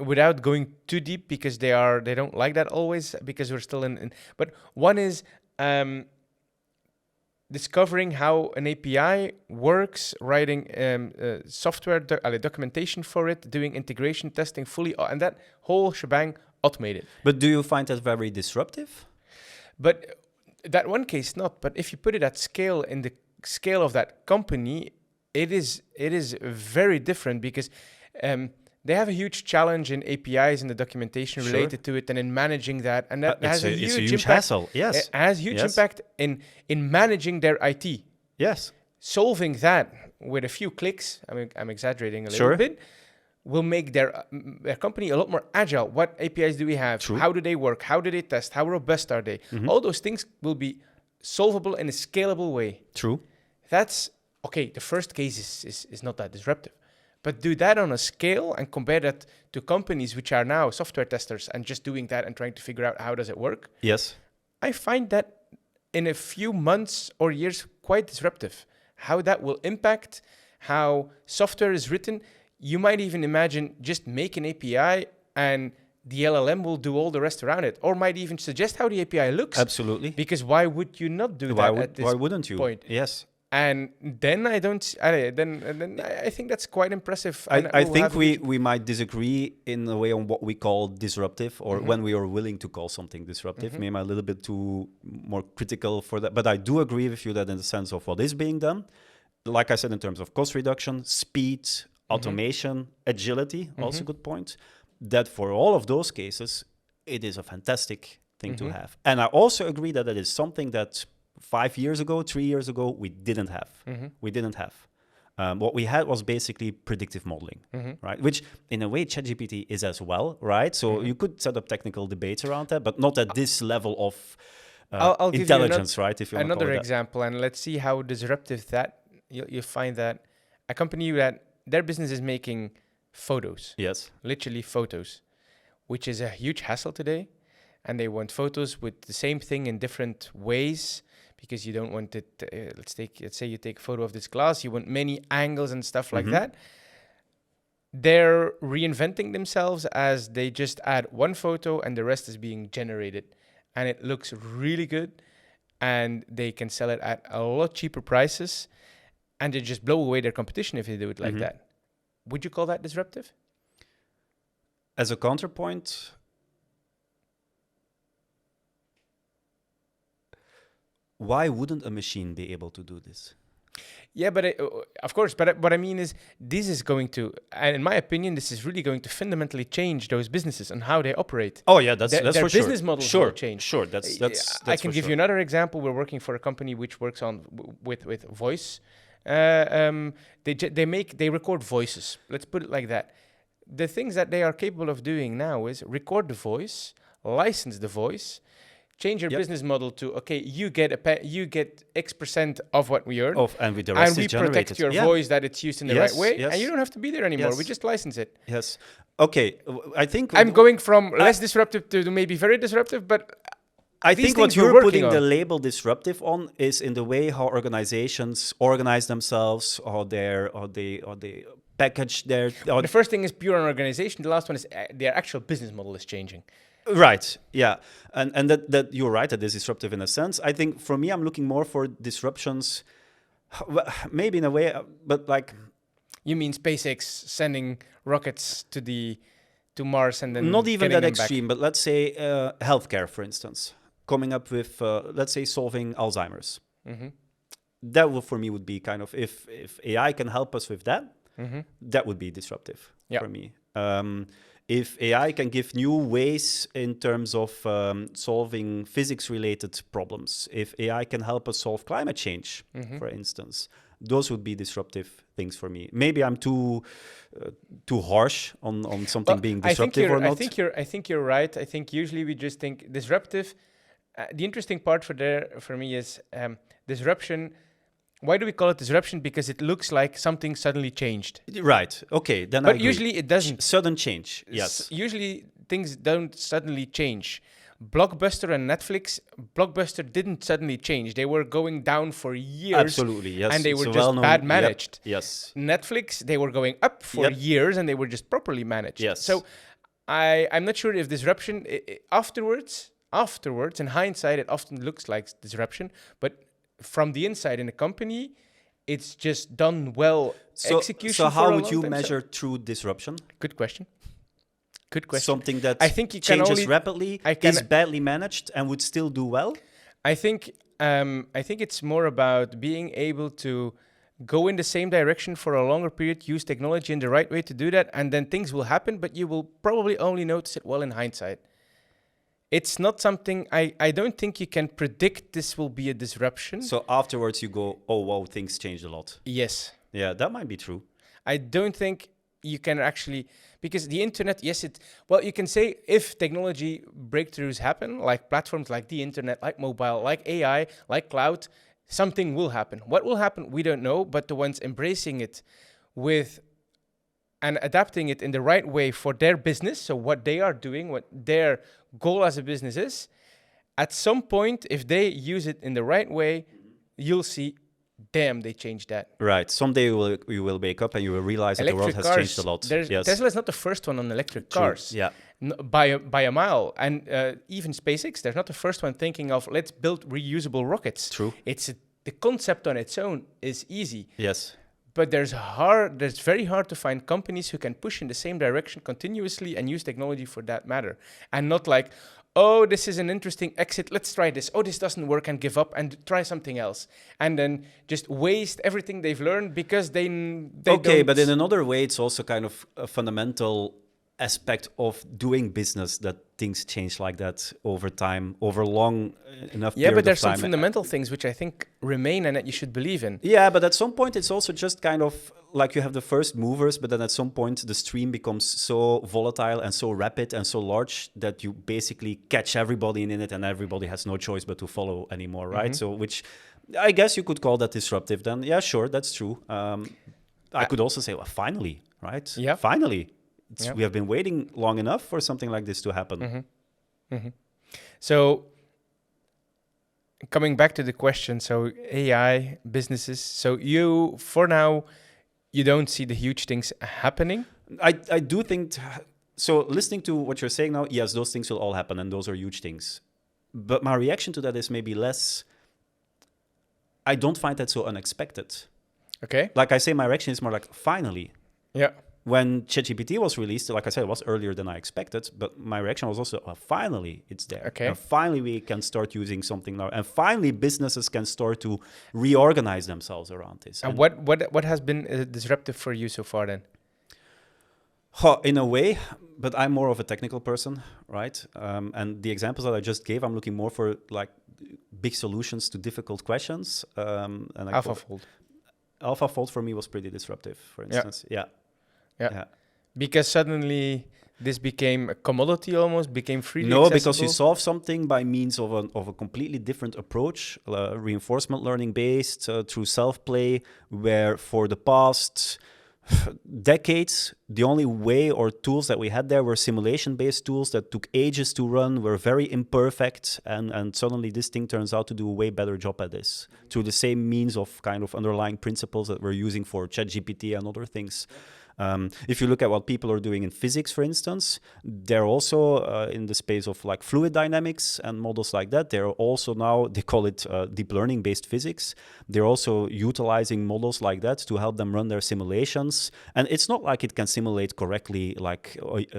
Without going too deep, because they don't like that always, because we're still in but one is discovering how an API works, writing software documentation for it, doing integration testing fully, and that whole shebang automated. But do you find that very disruptive? But that one case not. But if you put it at scale, in the scale of that company, it is very different, because they have a huge challenge in APIs and the documentation related to it, and in managing that, and that has a huge impact. Hassle. Yes, it has huge impact in managing their IT. Yes, solving that with a few clicks. I mean, I'm exaggerating a little bit. Will make their company a lot more agile. What APIs do we have? True. How do they work? How do they test? How robust are they? Mm-hmm. All those things will be solvable in a scalable way. True. That's okay. The first case is not that disruptive, but do that on a scale and compare that to companies which are now software testers and just doing that and trying to figure out how does it work. Yes. I find that in a few months or years quite disruptive. How that will impact how software is written. You might even imagine just make an API and the LLM will do all the rest around it, or might even suggest how the API looks. Absolutely. Because why would you not do that at this why wouldn't you? point? Yes. And then I think that's quite impressive. I think we might disagree in a way on what we call disruptive, or when we are willing to call something disruptive. Maybe I'm a little bit too more critical for that, but I do agree with you that in the sense of what is being done, like I said, in terms of cost reduction, speed, automation, agility, also good point, that for all of those cases, it is a fantastic thing to have. And I also agree that it is something that 5 years ago, 3 years ago, we didn't have. We didn't have. What we had was basically predictive modeling, right? Which, in a way, ChatGPT is as well, right? So you could set up technical debates around that, but not at this level of I'll intelligence, give you right? If you another example, and let's see how disruptive that you find that a company that their business is making photos. Yes. Literally photos, which is a huge hassle today. And they want photos with the same thing in different ways, because you don't want it. Let's say you take a photo of this glass. You want many angles and stuff like that. They're reinventing themselves as they just add one photo and the rest is being generated. And it looks really good. And they can sell it at a lot cheaper prices. And they just blow away their competition if they do it like that. Would you call that disruptive? As a counterpoint, why wouldn't a machine be able to do this? Yeah, but of course. But what I mean is, this is going to, and in my opinion, this is really going to fundamentally change those businesses and how they operate. Oh yeah, that's their for sure. Their business models will change. Sure, that's I can give you another example. We're working for a company which works on with voice. They record voices. Let's put it like that. The things that they are capable of doing now is record the voice, license the voice, change your business model to you get X% of what we earn, and with the rest and we protect your voice that it's used in the right way, and you don't have to be there anymore. We just license it. Yes. Okay. I think I'm going from less disruptive to maybe very disruptive, but I think what you're putting the label disruptive on is in the way how organizations organize themselves, or they package their. The first thing is pure on organization. The last one is their actual business model is changing. Right. Yeah. And that you're right. That is disruptive in a sense. I think for me, I'm looking more for disruptions, maybe in a way, but like. You mean SpaceX sending rockets to Mars and then not even that back. extreme, but let's say healthcare, for instance. Coming up with, let's say, solving Alzheimer's. That for me would be kind of, if AI can help us with that, that would be disruptive for me. If AI can give new ways in terms of solving physics-related problems, if AI can help us solve climate change, for instance, Those would be disruptive things for me. Maybe I'm too harsh on something being disruptive or not. I think you're right. I think usually we just think disruptive. The interesting part for me is disruption. Why do we call it disruption? Because it looks like something suddenly changed. Right. Okay. Then but I agree. Usually it doesn't. Sudden change. Yes. Usually things don't suddenly change. Blockbuster and Netflix, Blockbuster didn't suddenly change. They were going down for years. Absolutely, yes. And they were It's just bad managed. Yep. Yes. Netflix, they were going up for years and they were just properly managed. Yes. So I'm not sure if disruption, afterwards, in hindsight, it often looks like disruption. But from the inside in a company, it's just done well. Execution. So how would you measure true disruption? Good question. Something that I think changes rapidly, is badly managed, and would still do well? I think it's more about being able to go in the same direction for a longer period, use technology in the right way to do that, and then things will happen, but you will probably only notice it well in hindsight. It's not something, I don't think you can predict this will be a disruption. So afterwards you go, oh, wow, things changed a lot. Yes. Yeah, that might be true. I don't think you can actually, because the internet, you can say if technology breakthroughs happen, like platforms like the internet, like mobile, like AI, like cloud, something will happen. What will happen, we don't know, but the ones embracing it with and adapting it in the right way for their business, so what they are doing, what their goal as a business is, at some point, if they use it in the right way, you'll see, damn, they changed that. Right. Someday you will wake up and you will realize that the world has changed a lot. Tesla's not the first one on electric cars. Yeah. By a mile. And even SpaceX, they're not the first one thinking of, let's build reusable rockets. True. The concept on its own is easy. Yes. But there's very hard to find companies who can push in the same direction continuously and use technology for that matter. And not like, oh, this is an interesting exit, let's try this. Oh, this doesn't work, and give up and try something else. And then just waste everything they've learned because they okay, but in another way, it's also kind of a fundamental aspect of doing business that things change like that over time, over long enough period of time. Yeah, but there's some fundamental things which I think remain and that you should believe in. Yeah, but at some point it's also just kind of like you have the first movers, but then at some point the stream becomes so volatile and so rapid and so large that you basically catch everybody in it and everybody has no choice but to follow anymore, right? So which I guess you could call that disruptive then. Yeah, sure, that's true. I could also say, well, finally, right? Yeah. Finally. We have been waiting long enough for something like this to happen. So coming back to the question, so AI, businesses, so for now, you don't see the huge things happening? I do think, so listening to what you're saying now, yes, those things will all happen and those are huge things. But my reaction to that is maybe less, I don't find that so unexpected. Okay. Like I say, my reaction is more like, finally. Yeah. When ChatGPT was released, like I said, it was earlier than I expected, but my reaction was also, finally, it's there. Okay. And finally, we can start using something now. And finally, businesses can start to reorganize themselves around this. And what has been disruptive for you so far then? In a way, but I'm more of a technical person, right? And the examples that I just gave, I'm looking more for like big solutions to difficult questions. AlphaFold. AlphaFold for me was pretty disruptive, for instance. Yeah. Because suddenly this became a commodity almost, became freely accessible? Because you solve something by means of a completely different approach, reinforcement learning based, through self-play, where for the past decades, the only way or tools that we had there were simulation-based tools that took ages to run, were very imperfect, and suddenly this thing turns out to do a way better job at this, through the same means of kind of underlying principles that we're using for ChatGPT and other things. If you look at what people are doing in physics, for instance, they're also in the space of like fluid dynamics and models like that. They're also now, they call it deep learning based physics. They're also utilizing models like that to help them run their simulations. And it's not like it can simulate correctly like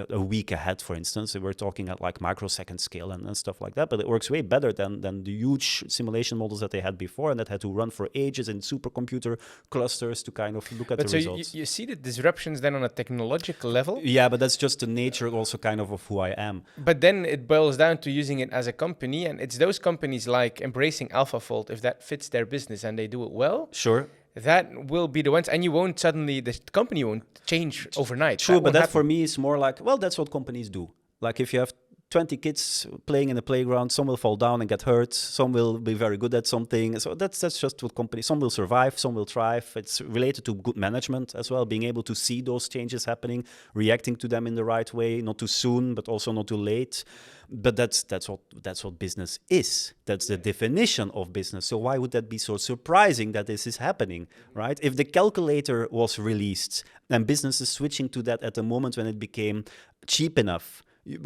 a week ahead, for instance. We're talking at like microsecond scale and stuff like that, but it works way better than the huge simulation models that they had before and that had to run for ages in supercomputer clusters to kind of look at the results. So you see the disruption then on a technological level? Yeah, but that's just the nature also kind of who I am. But then it boils down to using it as a company, and it's those companies like embracing AlphaFold, if that fits their business and they do it well. Sure. that will be the ones, and you won't suddenly, the company won't change overnight. True, but that happen. for me is more like, well, that's what companies do. Like if you have 20 kids playing in a playground, some will fall down and get hurt, some will be very good at something. So that's just what companies, some will survive, some will thrive. It's related to good management as well, being able to see those changes happening, reacting to them in the right way, not too soon, but also not too late. But that's what business is. That's the definition of business. So why would that be so surprising that this is happening, right? If the calculator was released and businesses switching to that at the moment when it became cheap enough,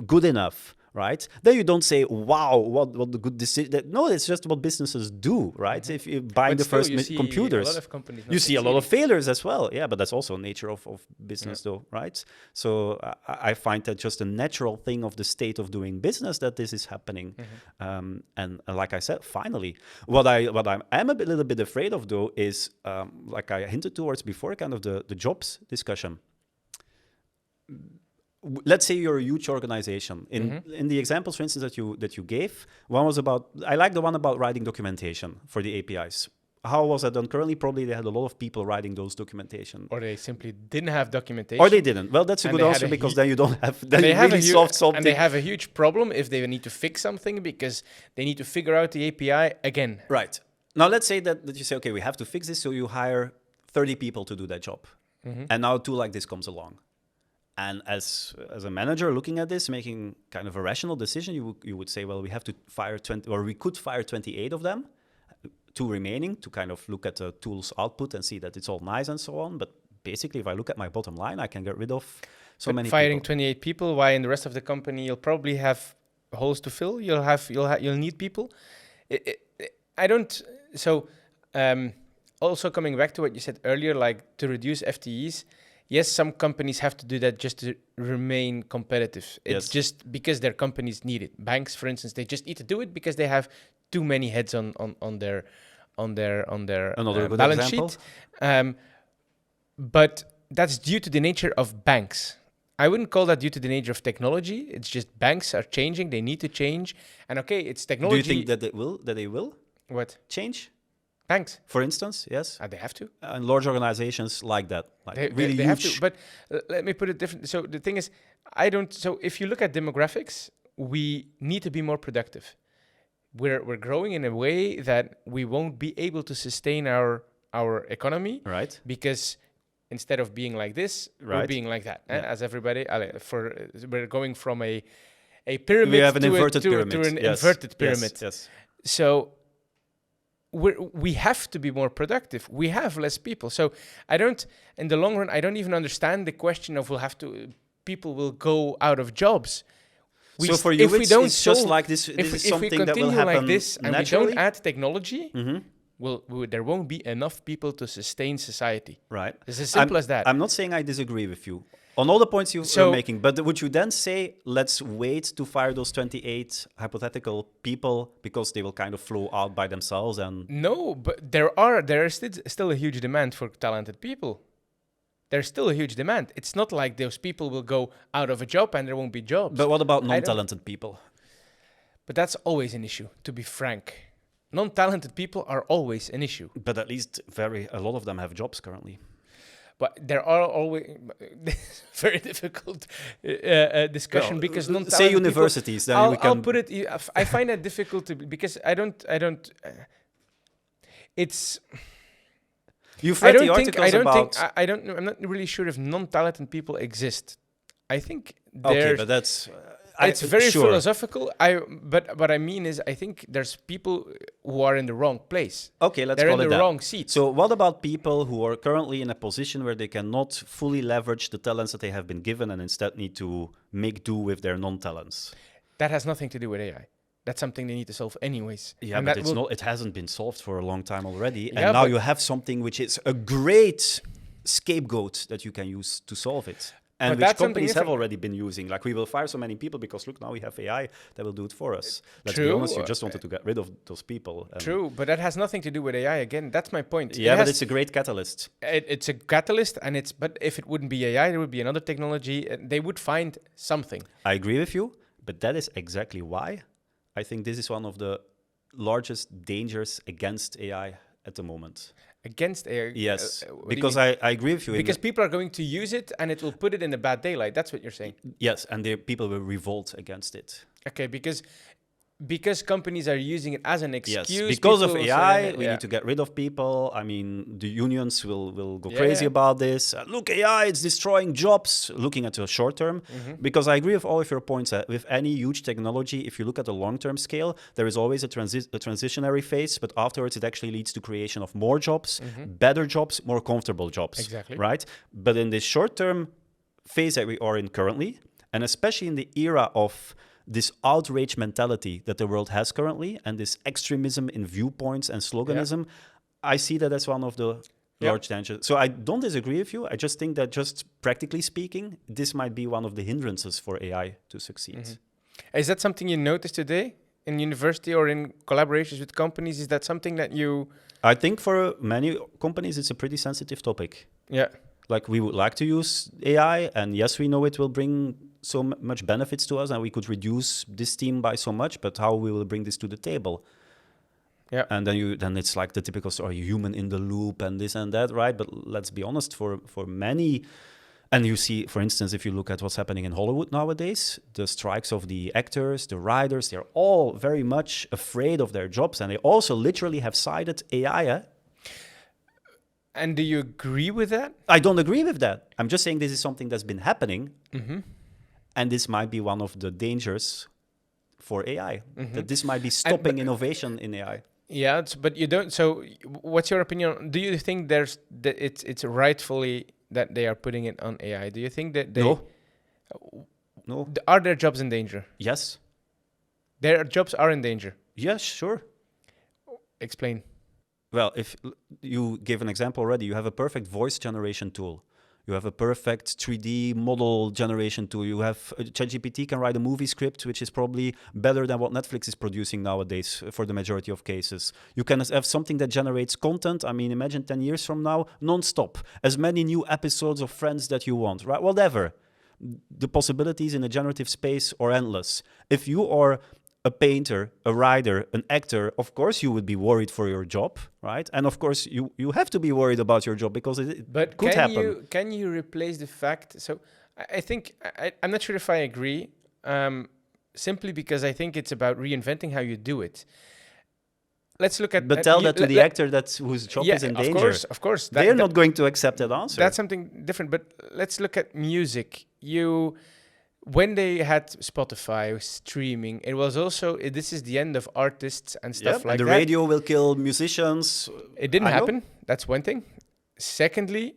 good enough, right? Then you don't say, wow, what the good decision. No, it's just what businesses do, right? Mm-hmm. If you buy the first computers, a lot of companies you see a lot of failures as well. Yeah, but that's also nature of business though, right? So I find that just a natural thing of the state of doing business that this is happening. Mm-hmm. And like I said, finally, what I'm a little bit afraid of though is, like I hinted towards before, kind of the jobs discussion. Let's say you're a huge organization. In the examples, for instance, that you gave, one was about, I like the one about writing documentation for the APIs. How was that done? Currently, probably they had a lot of people writing those documentation. Or they simply didn't have documentation. Or they didn't. Well, that's a good answer because then you don't have, then you really solved something. And they have a huge problem if they need to fix something because they need to figure out the API again. Right. Now, let's say that you say, okay, we have to fix this, so you hire 30 people to do that job. And now a tool like this comes along. And as a manager looking at this, making kind of a rational decision, you would say, well, we have to fire 20, or we could fire 28 of them, 2 remaining, to kind of look at the tool's output and see that it's all nice and so on. But basically, if I look at my bottom line, I can get rid of many firing people. 28 people, why in the rest of the company you'll probably have holes to fill. You'll need people. Also coming back to what you said earlier, like to reduce FTEs. Yes, some companies have to do that just to remain competitive. It's just because their companies need it. Banks, for instance, they just need to do it because they have too many heads on their balance sheet. But that's due to the nature of banks. I wouldn't call that due to the nature of technology. It's just banks are changing. They need to change. And okay, it's technology. Do you think that they will? What? Change? Banks, for instance, yes. They have to. And large organizations like that, like they really huge. Have to. But let me put it different. So the thing is, So if you look at demographics, we need to be more productive. We're growing in a way that we won't be able to sustain our economy, right? Because instead of being like this, we're being like that. Yeah. As everybody, we're going from a pyramid. We have an to inverted pyramid. To an inverted pyramid. Yes. So we have to be more productive. We have less people. So in the long run, I don't even understand the question of people will go out of jobs. So for you, it's just like this. This is something that will happen like this and naturally. we don't add technology, there won't be enough people to sustain society. Right. It's as simple as that. I'm not saying I disagree with you on all the points you're making, but would you then say, let's wait to fire those 28 hypothetical people because they will kind of flow out by themselves? And no, but there is still a huge demand for talented people. There's still a huge demand. It's not like those people will go out of a job and there won't be jobs. But what about non-talented people? But that's always an issue, to be frank. Non-talented people are always an issue. But at least a lot of them have jobs currently. But there are always very difficult discussion because non-talented say universities. People, then I'll put it. I find that difficult because I don't. It's. You've read the articles about. I'm not really sure if non-talented people exist. I think okay, but that's. It's very philosophical. But what I mean is, I think there's people who are in the wrong place. Okay, let's call it that. They're in the wrong seat. So what about people who are currently in a position where they cannot fully leverage the talents that they have been given and instead need to make do with their non-talents? That has nothing to do with AI. That's something they need to solve anyways. Yeah, but it hasn't been solved for a long time already. And now you have something which is a great scapegoat that you can use to solve it. And which companies have already been using. Like, we will fire so many people because, look, now we have AI that will do it for us. Let's be honest, you just wanted to get rid of those people. True, but that has nothing to do with AI. Again, that's my point. Yeah, but it's a great catalyst. It's a catalyst, but if it wouldn't be AI, there would be another technology. They would find something. I agree with you, but that is exactly why I think this is one of the largest dangers against AI at the moment. Against AI? Yes, What do you because mean? I agree with you. Because people are going to use it and it will put it in a bad daylight. That's what you're saying. Yes, and people will revolt against it. Okay, because companies are using it as an excuse. Yes, because of people will AI, say, we need to get rid of people. I mean, the unions will go Yeah, crazy yeah. about this. Look, AI, it's destroying jobs. Looking at the short term, because I agree with all of your points. With any huge technology, if you look at the long-term scale, there is always a transitionary phase, but afterwards it actually leads to creation of more jobs, better jobs, more comfortable jobs. Exactly. Right? But in this short-term phase that we are in currently, and especially in the era of this outrage mentality that the world has currently and this extremism in viewpoints and sloganism, I see that as one of the large dangers. So I don't disagree with you. I just think that just practically speaking, this might be one of the hindrances for AI to succeed. Is that something you noticed today in university or in collaborations with companies? Is that something that you... I think for many companies, it's a pretty sensitive topic. Yeah. Like we would like to use AI, and yes, we know it will bring so much benefits to us, and we could reduce this team by so much. But how we will bring this to the table? Yeah. And then it's like the typical story, human in the loop, and this and that, right? But let's be honest, for many, and you see, for instance, if you look at what's happening in Hollywood nowadays, the strikes of the actors, the writers, they're all very much afraid of their jobs, and they also literally have cited AI. And do you agree with that? I don't agree with that. I'm just saying this is something that's been happening. And this might be one of the dangers for AI, that this might be stopping innovation in AI. Yeah, but you don't. So, what's your opinion? Do you think it's rightfully that they are putting it on AI? Do you think that they... No. Are their jobs in danger? Yes. Their jobs are in danger. Yes, sure. Explain. Well, if you gave an example already, you have a perfect voice generation tool. You have a perfect 3D model generation tool. You have ChatGPT can write a movie script, which is probably better than what Netflix is producing nowadays for the majority of cases. You can have something that generates content. I mean, imagine 10 years from now, non-stop. As many new episodes of Friends that you want, right? Whatever. The possibilities in a generative space are endless. If you are a painter, a writer, an actor, of course you would be worried for your job, right? And of course you have to be worried about your job because it could happen. Can you replace the fact? So I think, I'm not sure if I agree, simply because I think it's about reinventing how you do it. Let's look at... But tell that to the actor whose job is in danger. Of course. They're not going to accept that answer. That's something different. But let's look at music. When they had Spotify streaming, it was also, this is the end of artists and stuff like and the that. radio will kill musicians. It didn't happen. That's one thing. Secondly,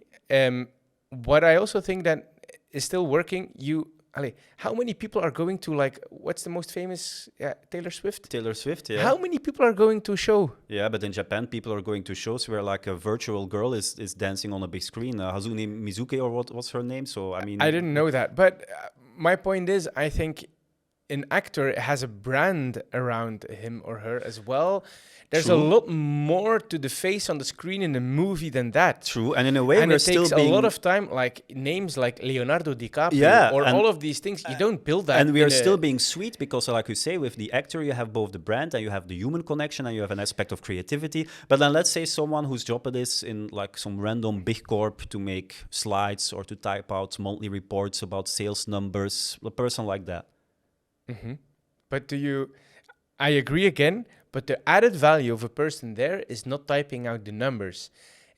what I also think that is still working, how many people are going to, like, what's the most famous? Taylor Swift? Taylor Swift, yeah. How many people are going to a show? Yeah, but in Japan, people are going to shows where, like, a virtual girl is dancing on a big screen. Hazune Mizuki, or what's her name? So, I mean... I didn't know that. But my point is, I think an actor has a brand around him or her as well. There's a lot more to the face on the screen in a movie than that. True, and in a way, it takes a lot of time, like names like Leonardo DiCaprio, all of these things. You don't build that. And we are still being sweet because, like you say, with the actor, you have both the brand and you have the human connection and you have an aspect of creativity. But then let's say someone whose job it is in like some random big corp to make slides or to type out monthly reports about sales numbers, a person like that. But I agree again. But the added value of a person there is not typing out the numbers,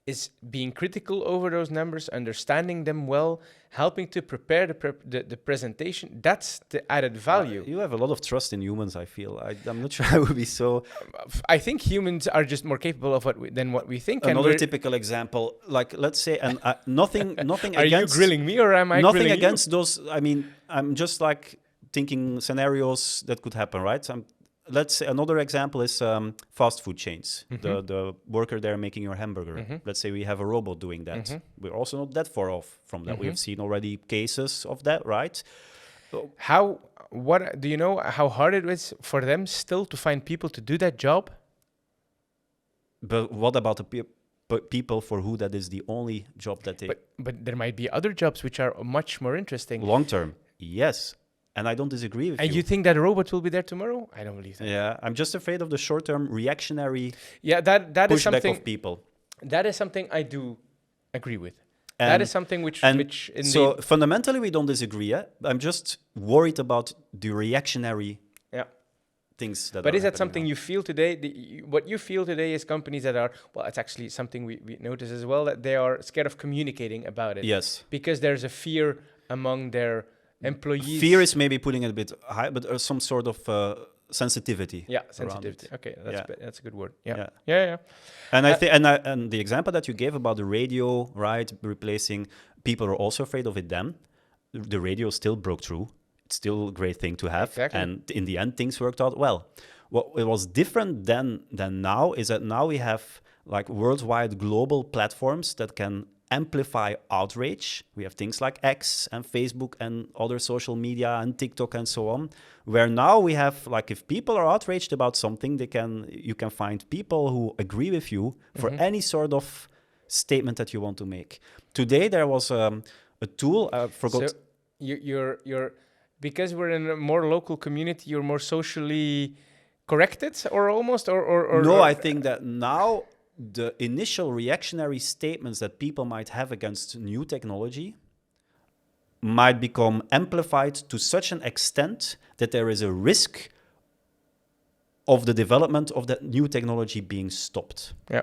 is being critical over those numbers, understanding them well, helping to prepare the presentation. That's the added value. You have a lot of trust in humans, I feel. I'm not sure I would be so... I think humans are just more capable of than what we think. Another typical example, like, let's say, and nothing Are against... you grilling me or am I nothing grilling against you? those... I mean, I'm just, like, thinking scenarios that could happen, right? Let's say another example is fast food chains. The worker there making your hamburger. Let's say we have a robot doing that. We're also not that far off from that. We have seen already cases of that, right? What do you know how hard it is for them still to find people to do that job? But what about the people for who that is the only job that they... But there might be other jobs which are much more interesting. Long term, yes. And I don't disagree with you. And you think that a robot will be there tomorrow? I don't believe that. Yeah, I'm just afraid of the short-term reactionary that is something of people. That is something I do agree with. And, that is something which so fundamentally we don't disagree. Yeah? I'm just worried about the reactionary things that. But are is that something now. you feel today? What you feel today is companies that are, well, it's actually something we notice as well, that they are scared of communicating about it. Yes. Because there's a fear among their employees. Fear is maybe putting it a bit high, but some sort of sensitivity. Yeah, sensitivity. Okay, that's a good word. Yeah. And I think, and the example that you gave about the radio, right, replacing, people are also afraid of it. Then the radio still broke through. It's still a great thing to have, exactly. And in the end, things worked out well. What it was different than now is that now we have like worldwide global platforms that can amplify outrage. We have things like X and Facebook and other social media and TikTok and so on, where now we have, like, if people are outraged about something, you can find people who agree with you for any sort of statement that you want to make. Today there was a tool, I forgot. So you're because we're in a more local community, you're more socially corrected, or almost, or no, I think that now the initial reactionary statements that people might have against new technology might become amplified to such an extent that there is a risk of the development of that new technology being stopped. Yeah.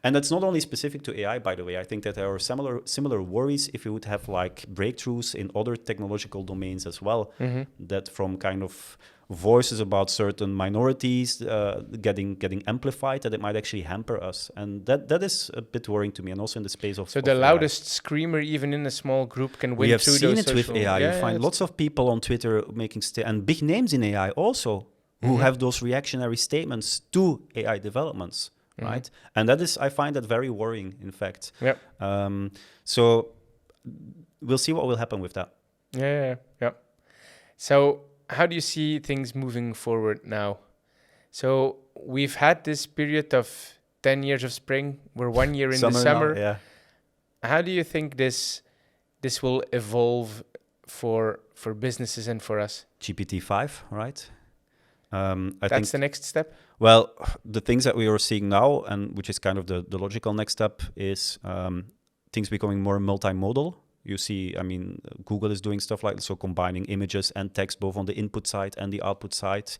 And that's not only specific to AI, by the way. I think that there are similar worries if you would have like breakthroughs in other technological domains as well, that from kind of voices about certain minorities getting amplified, that it might actually hamper us. And that is a bit worrying to me, and also in the space of... So the loudest screamer, even in a small group, can win through those social... We have seen it with AI. You find lots of people on Twitter making... and big names in AI also, who have those reactionary statements to AI developments. Right, and that is, I find that very worrying, in fact. Yeah. So we'll see what will happen with that. Yeah. So how do you see things moving forward now? So we've had this period of 10 years of spring. We're 1 year in the summer. Now, yeah. How do you think this will evolve for businesses and for us? GPT-5, right? I think the next step. Well, the things that we are seeing now, and which is kind of the logical next step, is things becoming more multimodal. You see, I mean, Google is doing stuff like so, combining images and text both on the input side and the output side.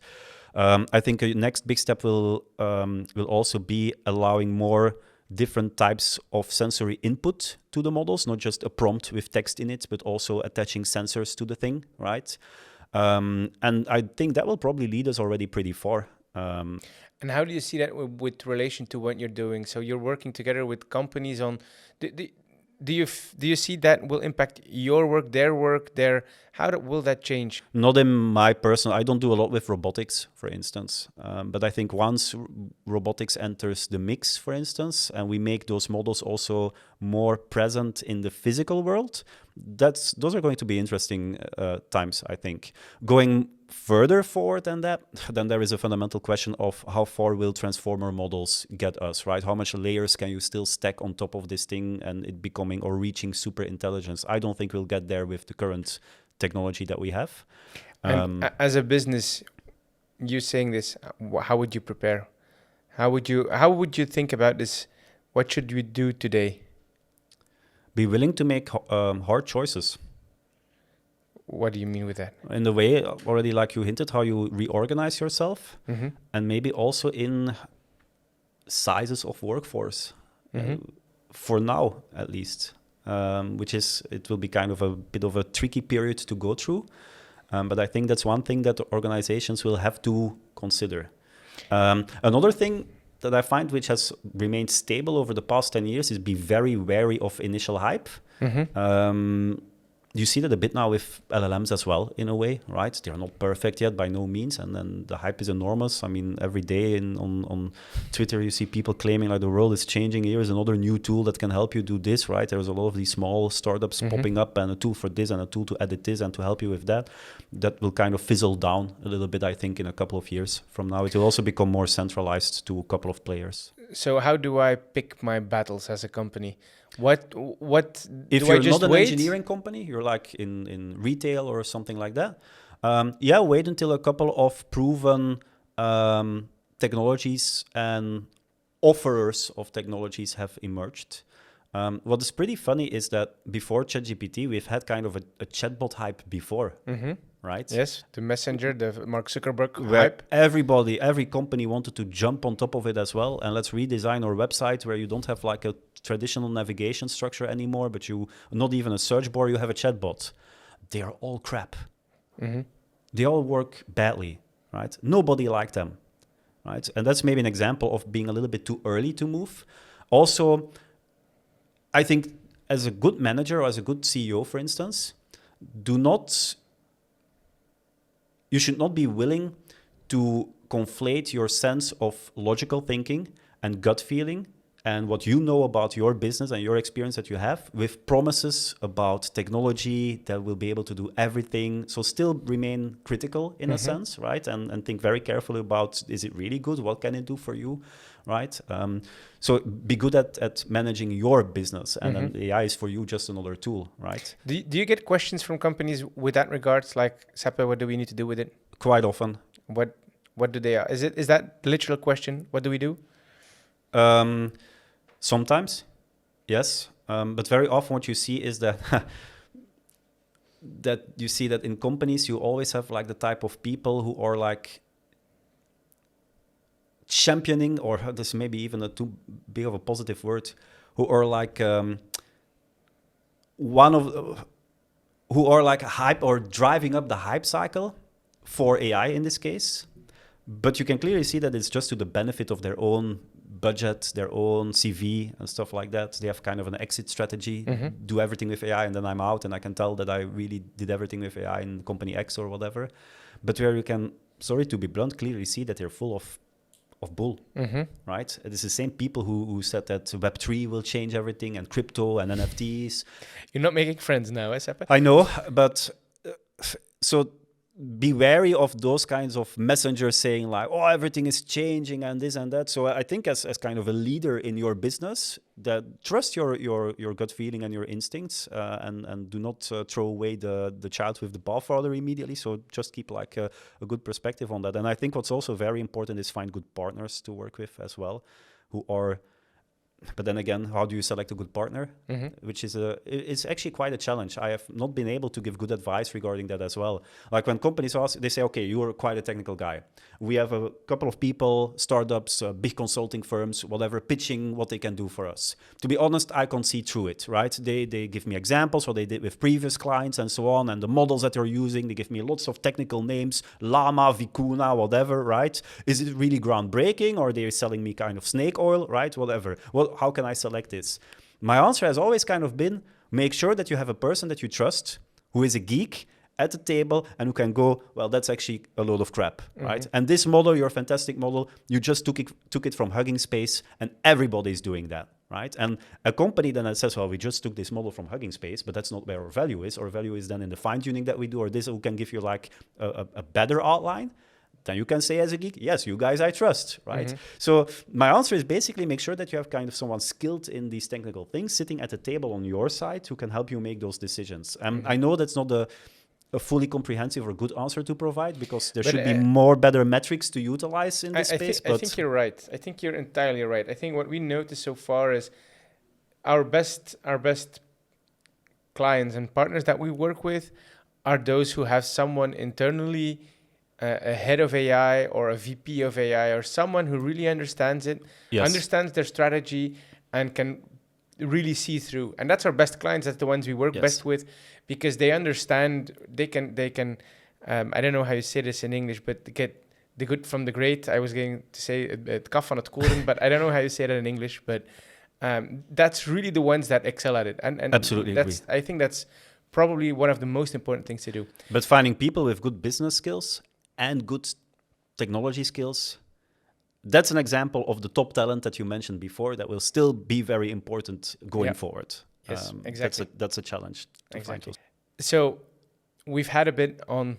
I think a next big step will also be allowing more different types of sensory input to the models, not just a prompt with text in it, but also attaching sensors to the thing, right? And I think that will probably lead us already pretty far. And how do you see that with relation to what you're doing? So you're working together with companies on... Do you see that will impact your work, their work, how will that change? Not in my personal... I don't do a lot with robotics, for instance. But I think once robotics enters the mix, for instance, and we make those models also more present in the physical world, those are going to be interesting times, I think. Going further forward than that, then there is a fundamental question of how far will transformer models get us, right? How much layers can you still stack on top of this thing and it becoming or reaching super intelligence? I don't think we'll get there with the current technology that we have. As a business, you saying this, how would you prepare? How would you think about this? What should we do today? Be willing to make hard choices. What do you mean with that? In the way, already like you hinted, how you reorganize yourself, and maybe also in sizes of workforce, for now at least, it will be kind of a bit of a tricky period to go through. But I think that's one thing that organizations will have to consider. Another thing that I find which has remained stable over the past 10 years is be very wary of initial hype. You see that a bit now with LLMs as well, in a way, right? They're not perfect yet, by no means, and then the hype is enormous. I mean, every day on Twitter, you see people claiming like the world is changing. Here is another new tool that can help you do this, right? There's a lot of these small startups popping up, and a tool for this and a tool to edit this and to help you with that. That will kind of fizzle down a little bit, I think, in a couple of years from now. It will also become more centralized to a couple of players. So how do I pick my battles as a company? What if you're not an engineering company, you're like in retail or something like that, wait until a couple of proven technologies and offerers of technologies have emerged. What is pretty funny is that before ChatGPT, we've had kind of a chatbot hype before, right? Yes, the messenger, the Mark Zuckerberg Where hype. every company wanted to jump on top of it as well. And let's redesign our website where you don't have like a traditional navigation structure anymore, but you not even a search bar, you have a chatbot. They are all crap. They all work badly, right? Nobody liked them, right? And that's maybe an example of being a little bit too early to move. Also, I think as a good manager or as a good CEO, for instance, you should not be willing to conflate your sense of logical thinking and gut feeling and what you know about your business and your experience that you have with promises about technology that will be able to do everything. So still remain critical in a sense, right? And think very carefully about, is it really good? What can it do for you, right? So be good at managing your business, and then AI is for you just another tool, right? Do you get questions from companies with that regards, like, Seppe, what do we need to do with it? Quite often. What do they... Is that the literal question? What do we do? Sometimes, yes. But very often what you see is that that you see that in companies you always have like the type of people who are like championing, or this may be even a too big of a positive word, who are like who are like hype or driving up the hype cycle for AI in this case. But you can clearly see that it's just to the benefit of their own budget, their own CV and stuff like that. They have kind of an exit strategy, do everything with AI and then I'm out and I can tell that I really did everything with AI in company X or whatever. But where you can, sorry to be blunt, clearly see that they're full of bull, right? It is the same people who said that Web3 will change everything and crypto and NFTs. You're not making friends now, eh, Seppe? I know, but so be wary of those kinds of messengers saying like, oh, everything is changing and this and that. So I think as kind of a leader in your business, that trust your gut feeling and your instincts, and do not throw away the child with the bathwater immediately. So just keep like a good perspective on that. And I think what's also very important is find good partners to work with as well, who are... But then again, how do you select a good partner? Which is it's actually quite a challenge. I have not been able to give good advice regarding that as well. Like when companies ask, they say, okay, you are quite a technical guy. We have a couple of people, startups, big consulting firms, whatever, pitching what they can do for us. To be honest, I can't see through it, right? They give me examples, what they did with previous clients and so on, and the models that they're using. They give me lots of technical names, Llama, Vicuna, whatever, right? Is it really groundbreaking, or are they selling me kind of snake oil, right? Whatever. Well, how can I select this? My answer has always kind of been, make sure that you have a person that you trust, who is a geek at the table and who can go, well, that's actually a load of crap, right? And this model, your fantastic model, you just took it from Hugging Space, and everybody's doing that, right? And a company then says, well, we just took this model from Hugging Space, but that's not where our value is. Our value is then in the fine-tuning that we do, or this who can give you like a better outline. Then you can say as a geek, yes, you guys I trust, right? So my answer is basically make sure that you have kind of someone skilled in these technical things sitting at the table on your side who can help you make those decisions. I know that's not a fully comprehensive or good answer to provide, because there should be more better metrics to utilize in this space. I think you're right. I think you're entirely right. I think what we noticed so far is our best clients and partners that we work with are those who have someone internally, a head of AI or a VP of AI, or someone who really understands it, understands their strategy, and can really see through. And that's our best clients. That's the ones we work best with, because they understand. They can. I don't know how you say this in English, but get the good from the great. I was going to say het kaf van het koren, but I don't know how you say that in English. But that's really the ones that excel at it. And absolutely agree. I think that's probably one of the most important things to do. But finding people with good business skills and good technology skills, that's an example of the top talent that you mentioned before that will still be very important going forward. Yes, exactly. That's a challenge to find those. So we've had a bit on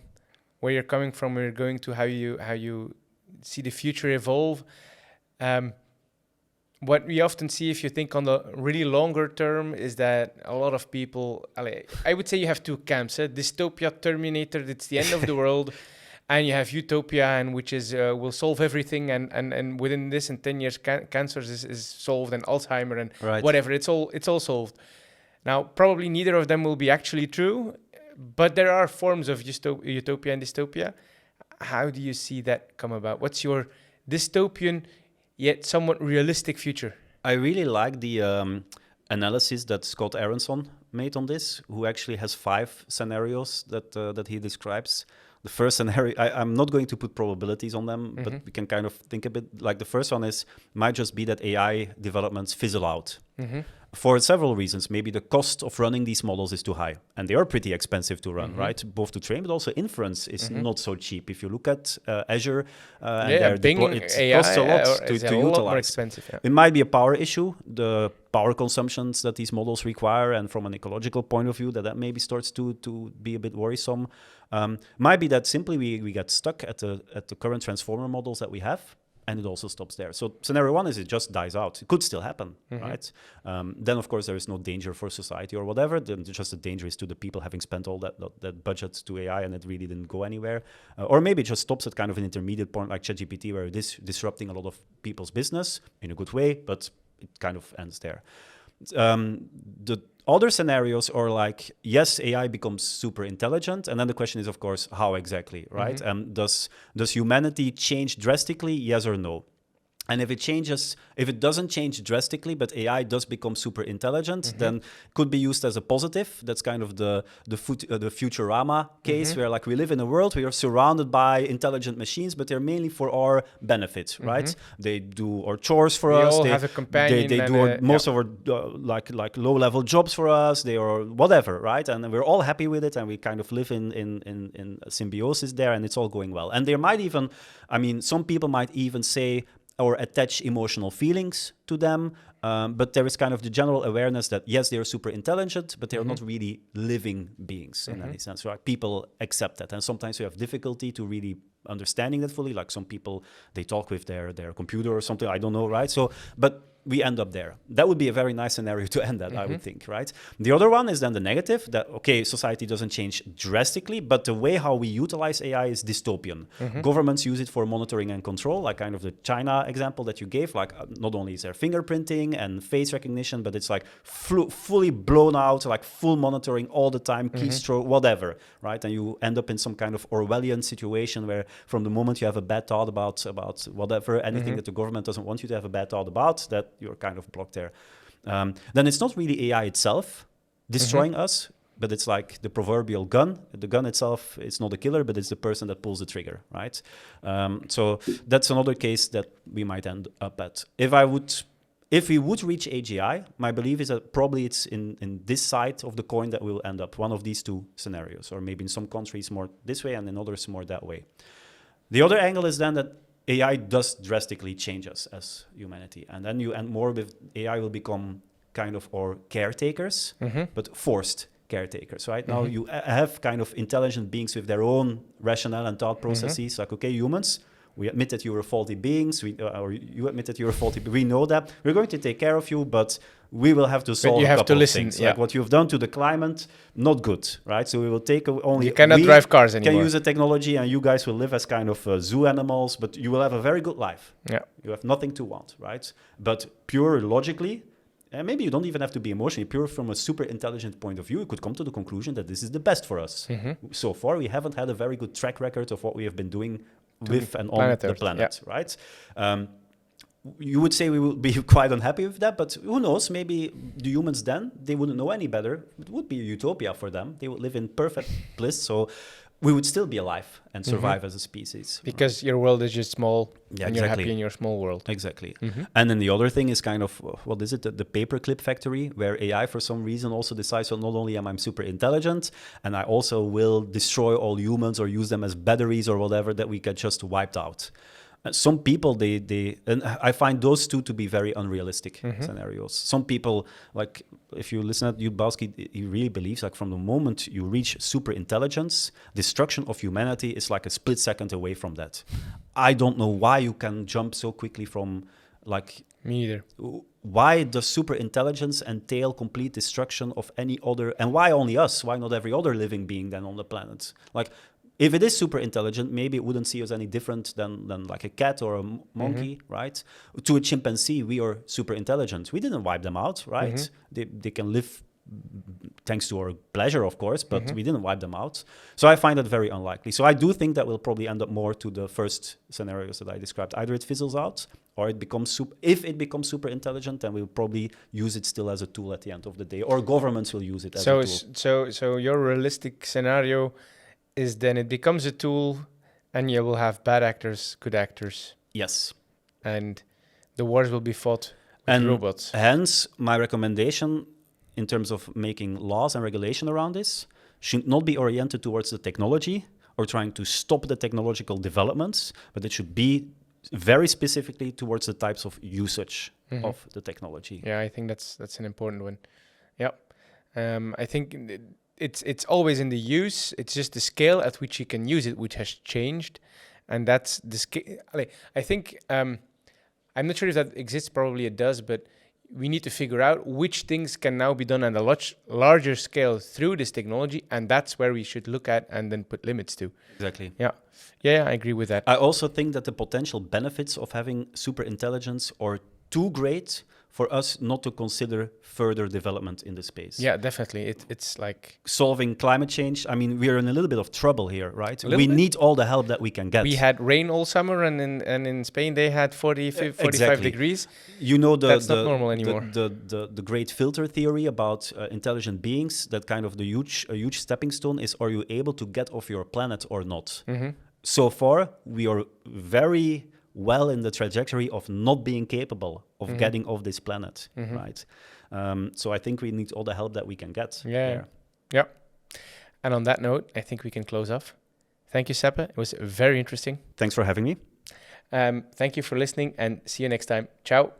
where you're coming from, where you're going to, how you see the future evolve. What we often see, if you think on the really longer term, is that a lot of people, I would say you have two camps. Dystopia, Terminator, it's the end of the world. and you have utopia, and which is will solve everything, and within this in 10 years cancer is solved, and Alzheimer and whatever, it's all solved. Now probably neither of them will be actually true, but there are forms of utopia and dystopia. How do you see that come about? What's your dystopian yet somewhat realistic future? I really like the analysis that Scott Aronson made on this, who actually has 5 scenarios that he describes. The first scenario, I'm not going to put probabilities on them, but we can kind of think a bit. Like the first one might just be that AI developments fizzle out. For several reasons. Maybe the cost of running these models is too high, and they are pretty expensive to run, right? Both to train, but also inference is not so cheap. If you look at Azure, it AI costs a lot to utilize. More expensive, yeah. It might be a power issue, the power consumptions that these models require, and from an ecological point of view, that maybe starts to be a bit worrisome. Might be that simply we get stuck at the current transformer models that we have, and it also stops there. So scenario 1 is it just dies out. It could still happen, right? Then, of course, there is no danger for society or whatever. Then just the danger is to the people having spent all that budget to AI and it really didn't go anywhere. Or maybe it just stops at kind of an intermediate point like ChatGPT, where it is disrupting a lot of people's business in a good way, but it kind of ends there. The other scenarios are like, yes, AI becomes super intelligent, and then the question is, of course, how exactly, right? Does humanity change drastically, yes or no? And if it doesn't change drastically, but AI does become super intelligent, then it could be used as a positive. That's kind of the Futurama case, where like we live in a world, we are surrounded by intelligent machines, but they're mainly for our benefit, right? They do our chores for us. They all have a companion. They do most of our like low-level jobs for us. They are whatever, right? And we're all happy with it, and we kind of live in symbiosis there, and it's all going well. And there might even, some people might even say, or attach emotional feelings to them. But there is kind of the general awareness that, yes, they are super intelligent, but they are not really living beings in any sense, right? People accept that. And sometimes you have difficulty to really understanding that fully. Like some people, they talk with their computer or something, I don't know, right? So, but we end up there. That would be a very nice scenario to end at, I would think, right? The other one is then the negative, that, okay, society doesn't change drastically, but the way how we utilize AI is dystopian. Governments use it for monitoring and control, like kind of the China example that you gave, like not only is there fingerprinting and face recognition, but it's like fully blown out, like full monitoring all the time, keystroke, whatever, right? And you end up in some kind of Orwellian situation where from the moment you have a bad thought about whatever, anything that the government doesn't want you to have a bad thought about, that you're kind of blocked there. Then it's not really AI itself destroying us, but it's like the proverbial gun. The gun itself, it's not a killer, but it's the person that pulls the trigger, right? So that's another case that we might end up at. If we would reach AGI, my belief is that probably it's in this side of the coin that we'll end up, one of these two scenarios, or maybe in some countries more this way and in others more that way. The other angle is then that AI does drastically change us as humanity. And then you end more with AI will become kind of our caretakers, but forced caretakers, right? Now you have kind of intelligent beings with their own rationale and thought processes, like, okay, humans, we admit that you are faulty beings, or you admit that you're faulty, we know that, we're going to take care of you, but we will have to solve a couple of things. Like what you've done to the climate, not good, right? So we will take only... You cannot drive cars anymore. Can use the technology, and you guys will live as kind of zoo animals, but you will have a very good life. Yeah. You have nothing to want, right? But pure logically, and maybe you don't even have to be emotionally, pure from a super intelligent point of view, you could come to the conclusion that this is the best for us. So far, we haven't had a very good track record of what we have been doing with and on the planet, right? You would say we would be quite unhappy with that, but who knows? Maybe the humans then, they wouldn't know any better. It would be a utopia for them. They would live in perfect bliss. So we would still be alive and survive as a species. Because your world is just small and you're happy in your small world. Exactly. And then the other thing is kind of, what is it? The paperclip factory, where AI for some reason also decides, well, not only am I super intelligent, and I also will destroy all humans or use them as batteries or whatever, that we get just wiped out. Some people, and I find those two to be very unrealistic scenarios. Some people, like if you listen to Yudbowsky, he really believes like from the moment you reach super intelligence, destruction of humanity is like a split second away from that. I don't know why you can jump so quickly from like... Me either. Why does super intelligence entail complete destruction of any other... And why only us? Why not every other living being then on the planet? Like... If it is super intelligent, maybe it wouldn't see us any different than like a cat or a monkey, right? To a chimpanzee, we are super intelligent. We didn't wipe them out, right? They can live thanks to our pleasure, of course, but we didn't wipe them out. So I find that very unlikely. So I do think that we'll probably end up more to the first scenarios that I described. Either it fizzles out, or it becomes if it becomes super intelligent, then we'll probably use it still as a tool at the end of the day, or governments will use it as a tool. So your realistic scenario is then it becomes a tool, and you will have bad actors, good actors. Yes. And the wars will be fought with robots. Hence, my recommendation in terms of making laws and regulation around this should not be oriented towards the technology or trying to stop the technological developments, but it should be very specifically towards the types of usage of the technology. Yeah, I think that's an important one. Yeah. I think it's always in the use. It's just the scale at which you can use it which has changed, and that's the scale. I think I'm not sure if that exists. Probably it does, but we need to figure out which things can now be done on a much larger scale through this technology, and that's where we should look at and then put limits to. Exactly. Yeah, I agree with that. I also think that the potential benefits of having super intelligence are too great for us not to consider further development in the space. Yeah, definitely. It's like solving climate change. I mean, we're in a little bit of trouble here, right? We need all the help that we can get. We had rain all summer, and in Spain they had 45 degrees. You know, that's not normal anymore. The great filter theory about intelligent beings. That kind of a huge stepping stone is: are you able to get off your planet or not? So far, we are very well in the trajectory of not being capable of getting off this planet, right? So I think we need all the help that we can get. Yeah. And on that note, I think we can close off. Thank you, Seppe. It was very interesting. Thanks for having me. Thank you for listening, and see you next time. Ciao.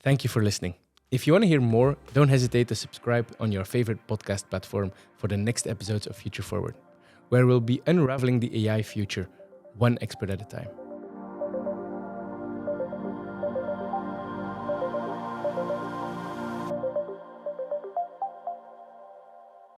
Thank you for listening. If you want to hear more, don't hesitate to subscribe on your favorite podcast platform for the next episodes of Future Forward, where we'll be unraveling the AI future, one expert at a time.